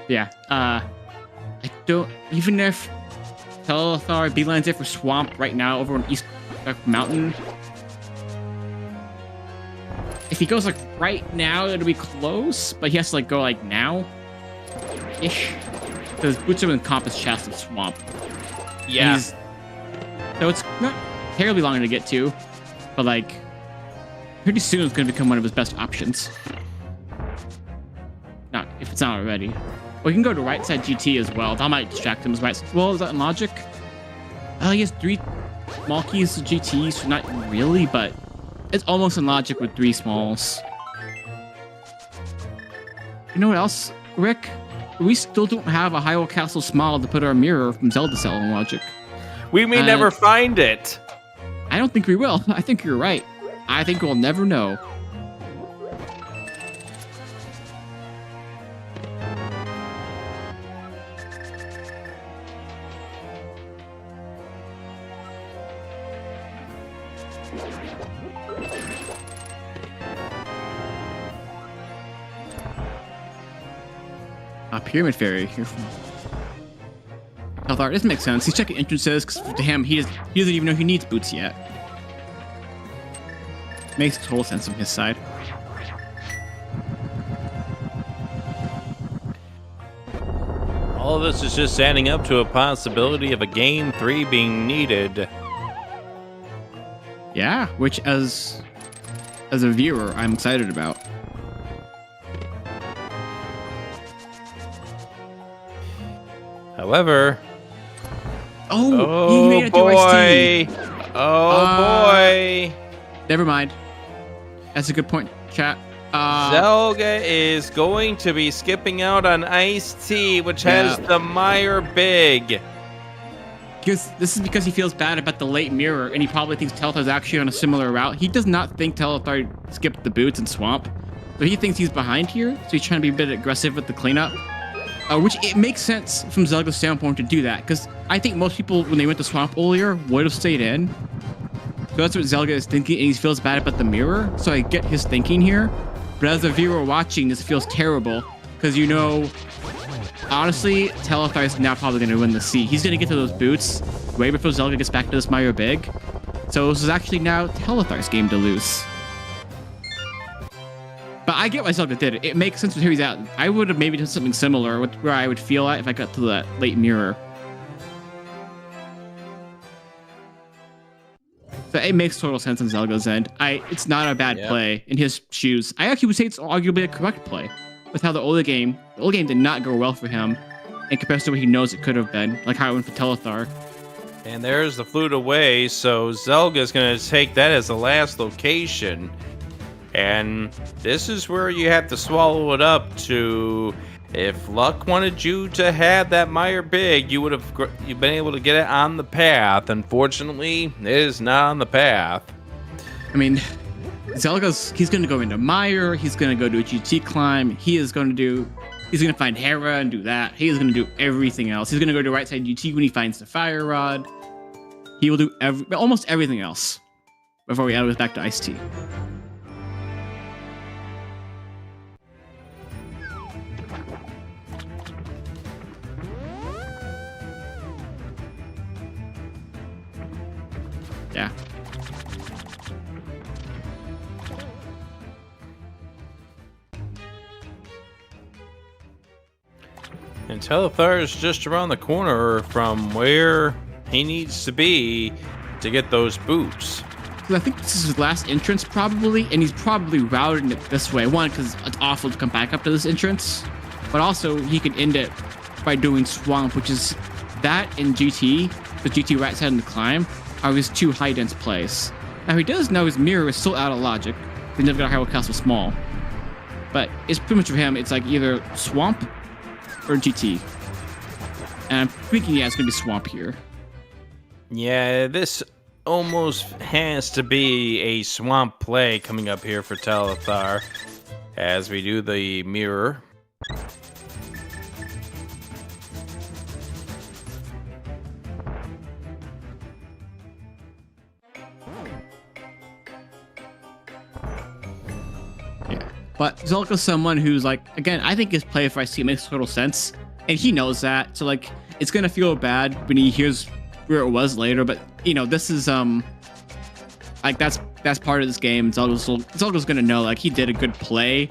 Yeah, I don't, even if Telethar beelines it for Swamp right now over on East Mountain, if he goes like right now, it'll be close, but he has to like go like now-ish, because boots are in Compass Chest of Swamp. Yeah. So it's not terribly long to get to, but like, pretty soon it's going to become one of his best options. Not, if it's not already. We can go to right side GT as well. That might distract him as right. Well, is that in logic? He has 3 small keys to GT, so not really, but it's almost in logic with 3 smalls. You know what else, Rick? We still don't have a Hyrule Castle small to put our mirror from Zelgadissan in logic. We may never find it. I don't think we will. I think you're right. I think we'll never know. Pyramid Fairy here from Telethar. This makes sense. He's checking entrances because to him, he doesn't even know he needs boots yet. Makes total sense from his side. All of this is just adding up to a possibility of a Game 3 being needed. Yeah, which as a viewer, I'm excited about. However, he made it through boy! iced tea. Boy! Never mind. That's a good point, chat. Zelda is going to be skipping out on iced tea, which has the Meyer Big. This is because he feels bad about the late mirror, and he probably thinks Telethar's actually on a similar route. He does not think Telethar skipped the boots and swamp, so he thinks he's behind here, so he's trying to be a bit aggressive with the cleanup. Which it makes sense from Zelda's standpoint to do that, because I think most people, when they went to swamp earlier, would have stayed in. So that's what Zelda is thinking, and he feels bad about the mirror, so I get his thinking here. But as a viewer watching, this feels terrible, because you know, honestly, Telethar is now probably going to win the seat. He's going to get to those boots way before Zelda gets back to this Meyer Big. So this is actually now Telethar's game to lose. But I get why Zelda did it. It makes sense with where he's at. I would have maybe done something similar with where I would feel at if I got to that late mirror. So it makes total sense on Zelda's end. It's not a bad play in his shoes. I actually would say it's arguably a correct play with how the older game did not go well for him in comparison to what he knows it could have been, like how it went for Telethar. And there's the flute away, so Zelda's going to take that as the last location. And this is where you have to swallow it up to, if luck wanted you to have that Meyer Big, you've been able to get it on the path. Unfortunately, it is not on the path. I mean, he's going to go into Meyer, he's going to go do a GT climb, he's going to find Hera and do that. He's going to do everything else. He's going to go to right side GT when he finds the fire rod. He will do almost everything else before we add it back to Ice Tea. Yeah. And Telethar is just around the corner from where he needs to be to get those boots. I think this is his last entrance probably, and he's probably routing it this way. One, because it's awful to come back up to this entrance, but also he could end it by doing Swamp, which is that in GT, the GT right side and the climb, are his two high dense plays. Now he does know his mirror is still out of logic. He's never got Hyrule Castle small. But it's pretty much for him, it's like either Swamp or GT. And I'm thinking, yeah, it's gonna be Swamp here. Yeah, this almost has to be a Swamp play coming up here for Telethar as we do the mirror. But Zelda's someone who's like, again, I think his play for IC makes total sense. And he knows that. So like, it's going to feel bad when he hears where it was later. But, you know, this is, like, that's part of this game. Zelda's going to know, like, he did a good play.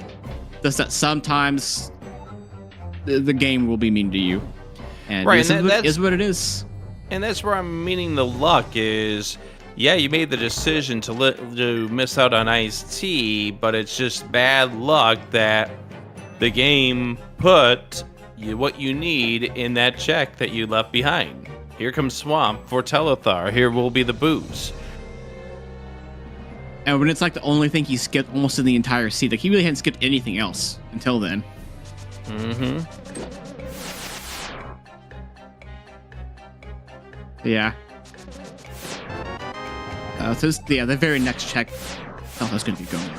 Just that sometimes the game will be mean to you. And right, this is what it is. And that's where I'm meaning the luck is... Yeah, you made the decision to miss out on iced tea, but it's just bad luck that the game put what you need in that check that you left behind. Here comes Swamp for Telethar. Here will be the booze. And when it's like the only thing he skipped almost in the entire seed, like he really hadn't skipped anything else until then. Mm-hmm. Yeah. So the very next check, that's going to be going.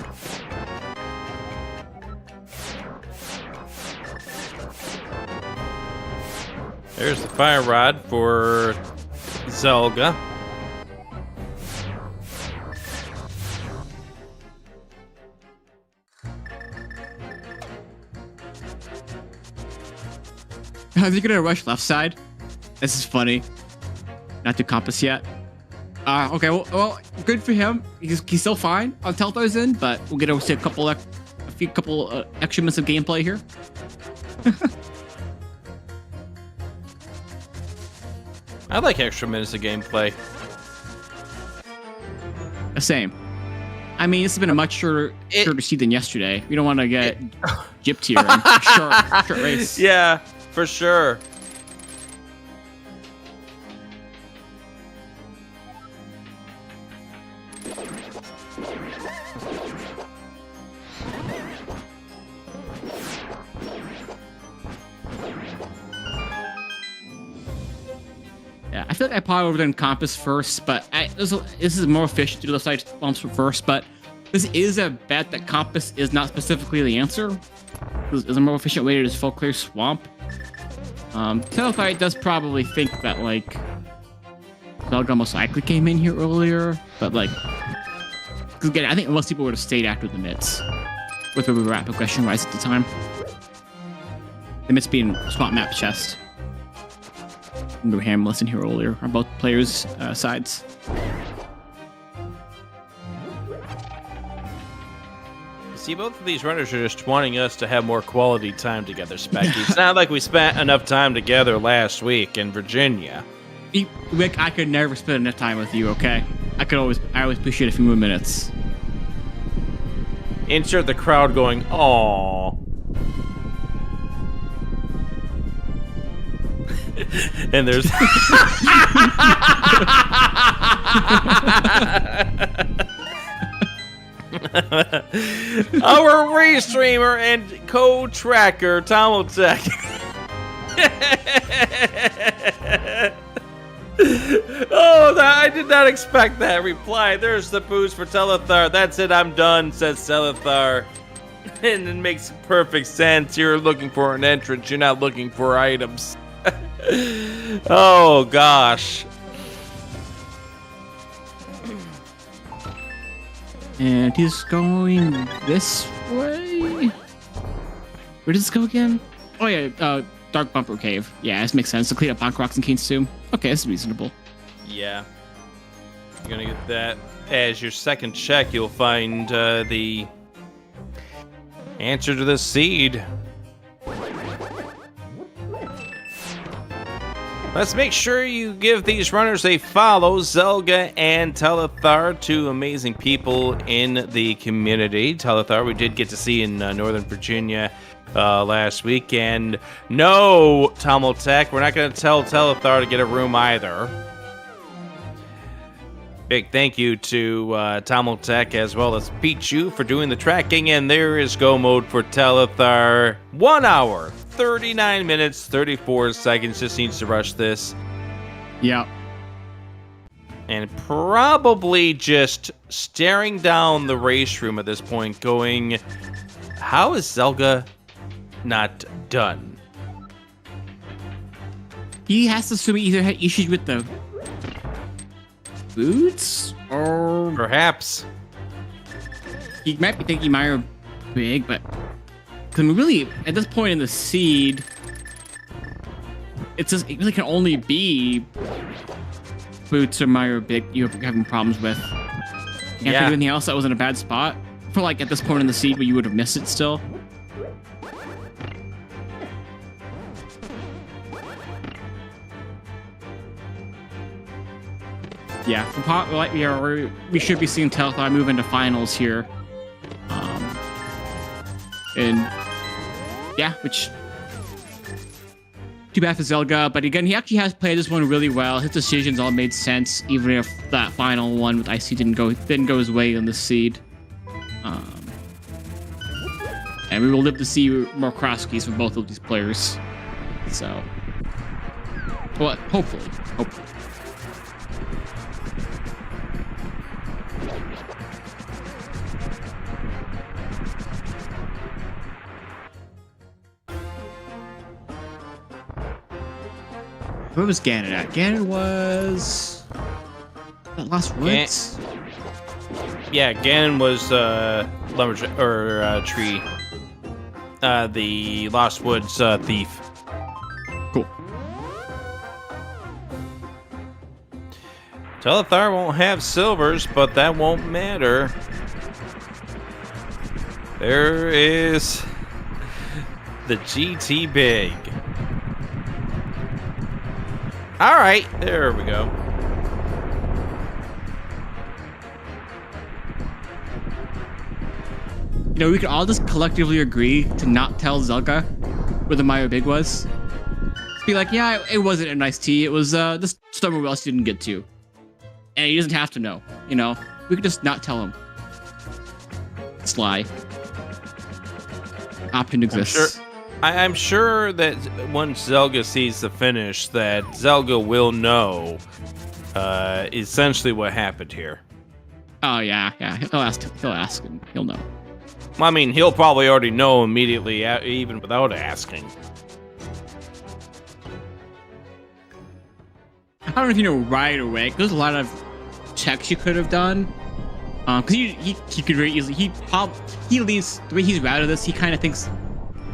There's the fire rod for Zelda. Are they gonna rush left side? This is funny. Not to compass yet. Okay, well, good for him. He's still fine on Telethar's end, but we'll get over to a couple extra minutes of gameplay here. I like extra minutes of gameplay. The same. I mean, this has been a much shorter seed than yesterday. We don't want to get gypped here in a short race. Yeah, for sure. Yeah, I feel like I probably would have done compass first, but this is more efficient to do left side bumps first. But this is a bet that compass is not specifically the answer. There's a more efficient way to just full clear swamp. Telethar does probably think that like Zelda most likely came in here earlier, but like, because again, I think most people would have stayed after the mids with where we were at progression wise at the time. The mids being swamp map chest. We were hammerless in here earlier on both players' sides. See, both of these runners are just wanting us to have more quality time together, Specky. It's not like we spent enough time together last week in Virginia. Rick, I could never spend enough time with you, okay? I always appreciate a few more minutes. Insert the crowd going, aww. And there's our race streamer and co-tracker Tomotech. Oh, I did not expect that reply. There's the boost for Telethar. That's it, I'm done, says Telethar. And it makes perfect sense. You're looking for an entrance, you're not looking for items. Oh gosh. And he's going this way. Where does this go again? Oh yeah, Dark Bumper Cave. Yeah, this makes sense to clean up Bonk Rocks and Canes too. Okay, this is reasonable. Yeah. You're gonna get that as your second check. You'll find the answer to the seed. Let's make sure you give these runners a follow. Zelga and Telethar, two amazing people in the community. Telethar we did get to see in Northern Virginia last week. And no, Tomotech, we're not going to tell Telethar to get a room either. Big thank you to Tomotech as well as Pichu for doing the tracking. And there is go mode for Telethar. 1 hour. 39 minutes, 34 seconds. Just needs to rush this. Yeah. And probably just staring down the race room at this point, going, how is Zelda not done? He has to assume he either had issues with the boots or Perhaps. he might be thinking Mario big, but because really at this point in the seed, it really can only be boots or Mario big you're having problems with. Can't think of anything else that was in a bad spot for like at this point in the seed where you would have missed it still. Yeah, we should be seeing Telethar move into finals here. And yeah, which too bad for Zelda, but again, he actually has played this one really well. His decisions all made sense, even if that final one with IC didn't go his way in the seed. And we will live to see more Crosskeys from both of these players. So, well, hopefully. Where was Ganon at? Ganon was that Lost Woods. Yeah, Ganon was lumberjack or tree. The Lost Woods thief. Telethar won't have silvers, but that won't matter. There is the GT Big. All right, there we go. You know, we could all just collectively agree to not tell Zelda where the Mario Big was. Just be like, yeah, it wasn't an iced tea. It was just somewhere else you didn't get to. And he doesn't have to know, you know? We could just not tell him. Sly. Option exists. I'm sure that once Zelda sees the finish, that Zelda will know essentially what happened here. Oh, yeah. He'll ask, and he'll know. I mean, he'll probably already know immediately, even without asking. I don't know if you know right away, because there's a lot of checks you could have done. Because he could very easily, he leaves, the way he's routed this, he kind of thinks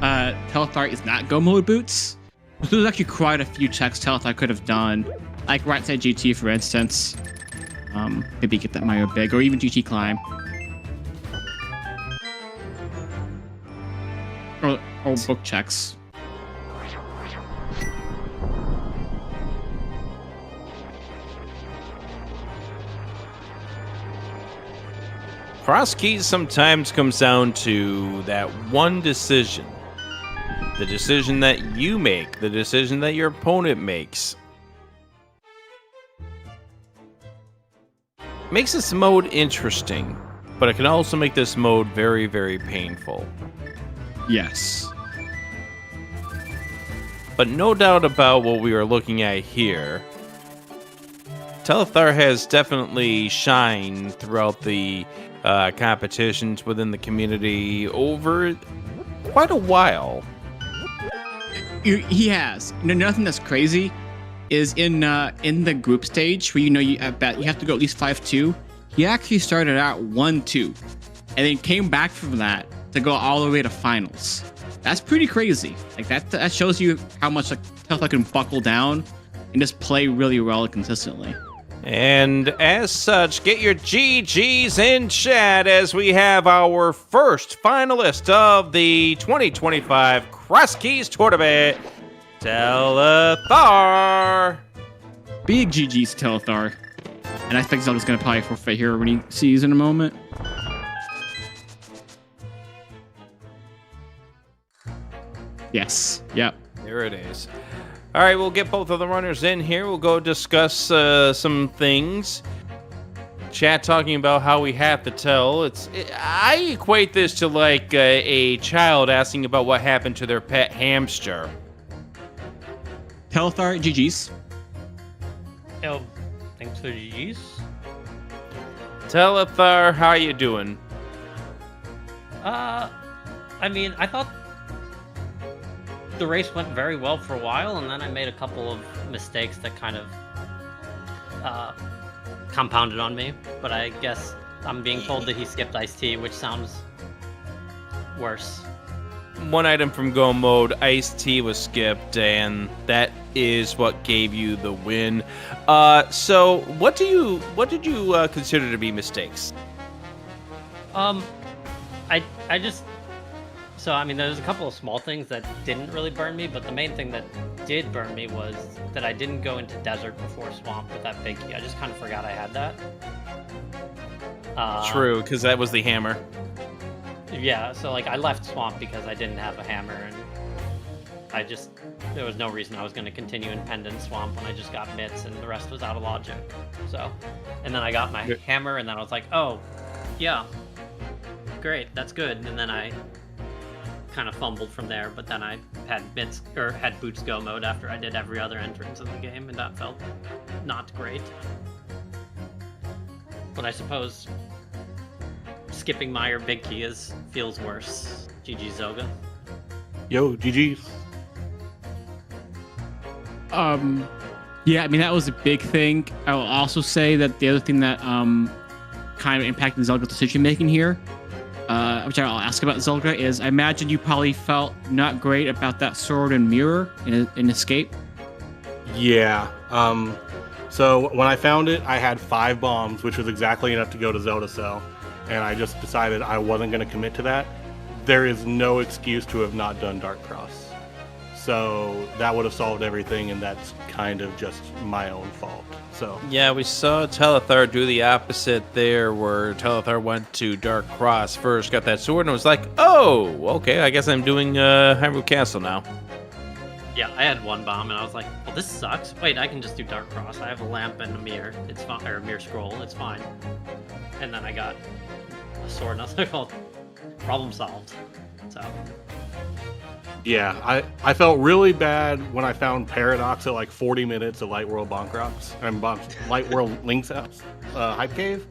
Telethar is not Go mode boots. So there's actually quite a few checks Telethar could have done. Like right side GT, for instance. Maybe get that Mario Big, or even GT Climb. Or book checks. Crosskeys sometimes comes down to that one decision. The decision that you make, the decision that your opponent makes. Makes this mode interesting, but it can also make this mode very, very painful. Yes. But no doubt about what we are looking at here. Telethar has definitely shined throughout the competitions within the community over quite a while. He has. You know, nothing that's crazy is in the group stage where you have to go at least 5-2. He actually started out 1-2, and then came back from that to go all the way to finals. That's pretty crazy. Like that shows you how much Telethar can buckle down and just play really well consistently. And as such, get your GGs in chat as we have our first finalist of the 2025 Crosskeys Tournament, Telethar. Big GG's Telethar. And I think Zelda's going to probably forfeit here when he sees in a moment. Yes. Yep. There it is. All right, we'll get both of the runners in here. We'll go discuss some things. Chat talking about how we have to tell. I equate this to like a child asking about what happened to their pet hamster. Telethar, GG's. Yo, thanks for the GG's. Telethar, how you doing? I mean, I thought the race went very well for a while, and then I made a couple of mistakes that kind of compounded on me. But I guess I'm being told that he skipped iced tea, which sounds worse. One item from Go mode, iced tea was skipped, and that is what gave you the win. So what did you consider to be mistakes? I just. So, I mean, there's a couple of small things that didn't really burn me, but the main thing that did burn me was that I didn't go into desert before swamp with that big key. I just kind of forgot I had that. True, because that was the hammer. Yeah, so, like, I left swamp because I didn't have a hammer, and there was no reason I was going to continue in pendant swamp when I just got mitts, and the rest was out of logic. So, and then I got my hammer, and then I was like, oh, yeah, great, that's good. And then I kind of fumbled from there, but then I had boots go mode after I did every other entrance in the game, and that felt not great. But I suppose skipping Meyer big key feels worse. GG Zelda. Yo, GG. Yeah, I mean that was a big thing. I will also say that the other thing that kind of impacted Zelda's decision making here, which I'll ask about Zelda, is I imagine you probably felt not great about that sword and mirror in Escape. Yeah. So when I found it, I had 5 bombs, which was exactly enough to go to Zelda Cell, and I just decided I wasn't going to commit to that. There is no excuse to have not done Dark Cross. So that would have solved everything, and that's kind of just my own fault. So Yeah, we saw Telethar do the opposite there, where Telethar went to Dark Cross first, got that sword, and was like, oh, okay, I guess I'm doing Hyrule Castle now. Yeah, I had 1 bomb, and I was like, well, this sucks. Wait, I can just do Dark Cross. I have a lamp and a mirror. It's fine, or a mirror scroll. It's fine. And then I got a sword, and I was like, well, problem solved. So, yeah, I felt really bad when I found Paradox at like 40 minutes of Light World Bonk Rocks. Light World Link's house, Hype Cave.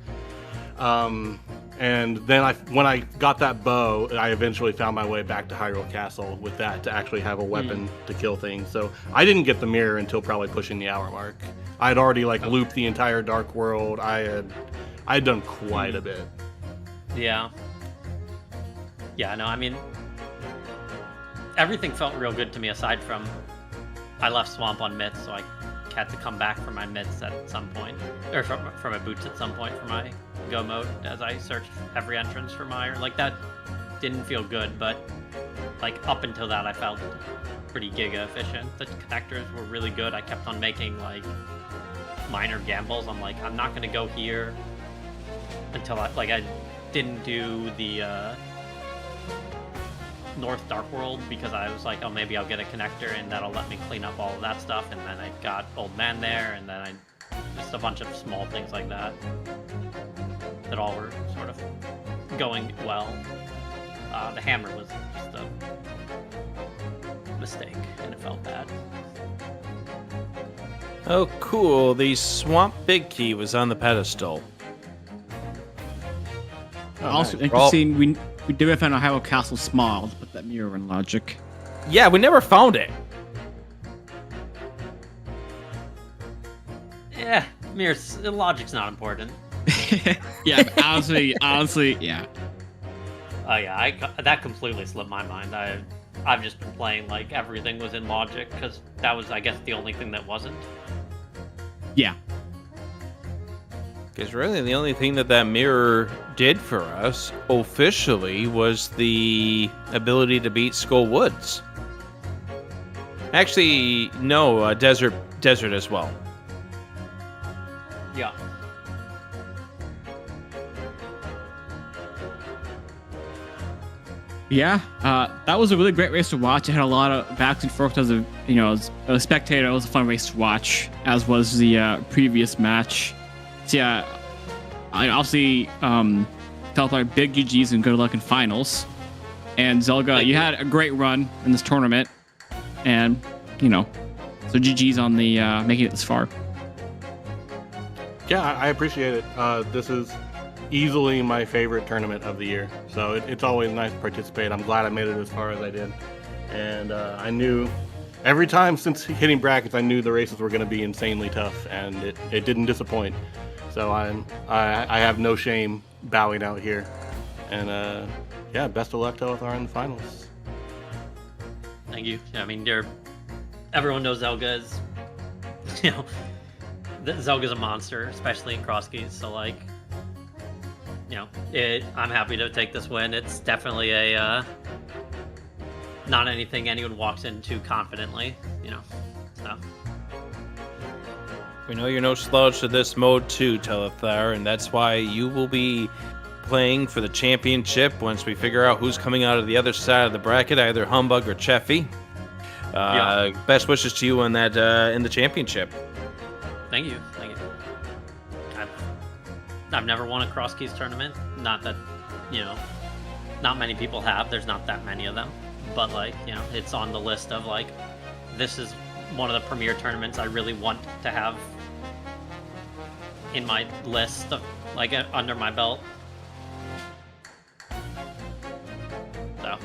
And then when I got that bow, I eventually found my way back to Hyrule Castle with that to actually have a weapon to kill things. So I didn't get the mirror until probably pushing the hour mark. I had already like looped the entire Dark World. I had done quite a bit. yeah. Yeah, no, I mean, everything felt real good to me aside from I left Swamp on mitts, so I had to come back for my mitts at some point, or for my boots at some point for my go mode as I searched every entrance for Meyer. Like, that didn't feel good, but like up until that I felt pretty giga efficient. The connectors were really good. I kept on making like minor gambles. I'm like, I'm not gonna go here until I didn't do the North Dark World because I was like, oh, maybe I'll get a connector and that'll let me clean up all of that stuff. And then I got Old Man there, and then just a bunch of small things like that that all were sort of going well. The hammer was just a mistake, and it felt bad. Oh, cool. The Swamp Big Key was on the pedestal. Also, nice. interesting, we did find out Hyrule Castle small, to put that mirror in logic. Yeah, we never found it. Yeah, logic's not important. Yeah, but honestly, yeah. Oh yeah, that completely slipped my mind. I've just been playing like everything was in logic because that was, I guess, the only thing that wasn't. Yeah. Because really the only thing that mirror did for us officially was the ability to beat Skull Woods. Actually, no, desert as well. Yeah. Yeah, that was a really great race to watch. It had a lot of backs and forth as as a spectator. It was a fun race to watch, as was the previous match. So yeah, I obviously Telethar big GGs and good luck in finals. And Zelga, you had a great run in this tournament, and so GGs on the making it this far. Yeah, I appreciate it. This is easily my favorite tournament of the year, so it's always nice to participate. I'm glad I made it as far as I did, and I knew every time since hitting brackets, I knew the races were going to be insanely tough, and it didn't disappoint. So I have no shame bowing out here, and yeah, best of luck to Telethar in the finals. Thank you. I mean, everyone knows Zelga is, Zelga's a monster, especially in Crosskeys. So like, I'm happy to take this win. It's definitely a not anything anyone walks into confidently, So We know you're no slouch to this mode too, Telethar, and that's why you will be playing for the championship once we figure out who's coming out of the other side of the bracket, either Humbug or Cheffy. Best wishes to you on that in the championship. Thank you. I've never won a Crosskeys tournament. Not that, not many people have. There's not that many of them. But, it's on the list of, this is one of the premier tournaments I really want to have in my list of, under my belt. So,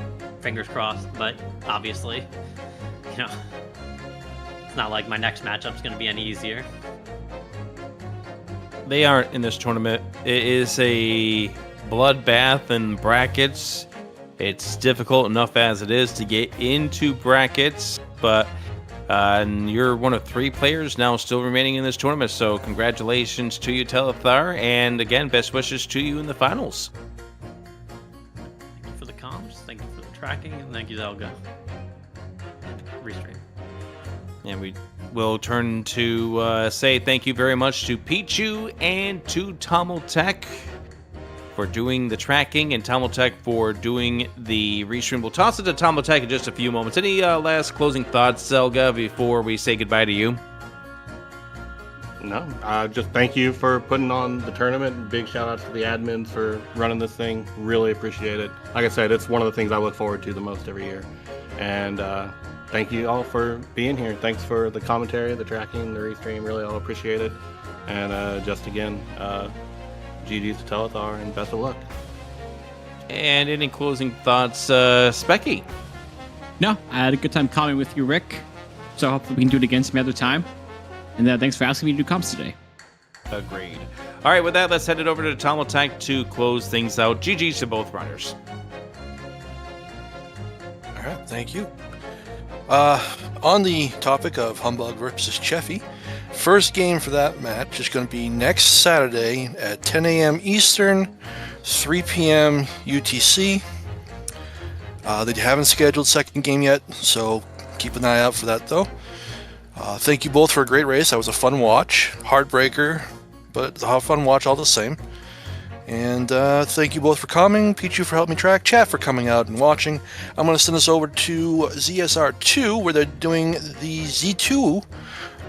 fingers crossed. But, obviously, it's not like my next matchup's going to be any easier. They aren't in this tournament. It is a bloodbath in brackets. It's difficult enough as it is to get into brackets, but And you're one of 3 players now still remaining in this tournament, so congratulations to you, Telethar, and again, best wishes to you in the finals. Thank you for the comms, thank you for the tracking, and thank you, Zelga. Restream. And we will turn to say thank you very much to Pichu and to Tech for doing the tracking, and Tech for doing the restream. We'll toss it to Tech in just a few moments. Any last closing thoughts, Zelga, before we say goodbye to you? No, just thank you for putting on the tournament. Big shout outs to the admins for running this thing. Really appreciate it. Like I said, it's one of the things I look forward to the most every year. And thank you all for being here. Thanks for the commentary, the tracking, the restream. Really all appreciate it. And just again, GG's to Telethar, and best of luck. And any closing thoughts, Specky? No, I had a good time calling with you, Rick. So hopefully we can do it again some other time. And thanks for asking me to do comps today. Agreed. All right, with that, let's head it over to Tech to close things out. GG's to both runners. All right, thank you. On the topic of Humbug versus Cheffy, first game for that match is going to be next Saturday at 10 a.m. Eastern, 3 p.m. UTC. They haven't scheduled second game yet, so keep an eye out for that, though. Thank you both for a great race. That was a fun watch. Heartbreaker, but a fun watch all the same. And thank you both for coming. Pichu for helping me track. Chat for coming out and watching. I'm going to send this over to ZSR2, where they're doing the Z2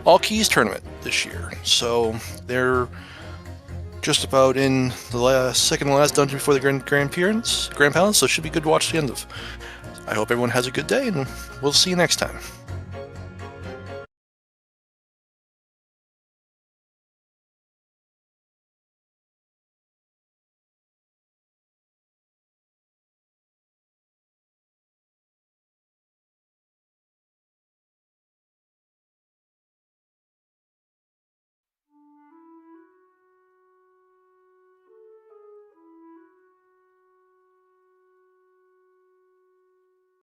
All Keys tournament this year. So they're just about in the second to last dungeon before the Grand Palace, so it should be good to watch the end of. I hope everyone has a good day, and we'll see you next time.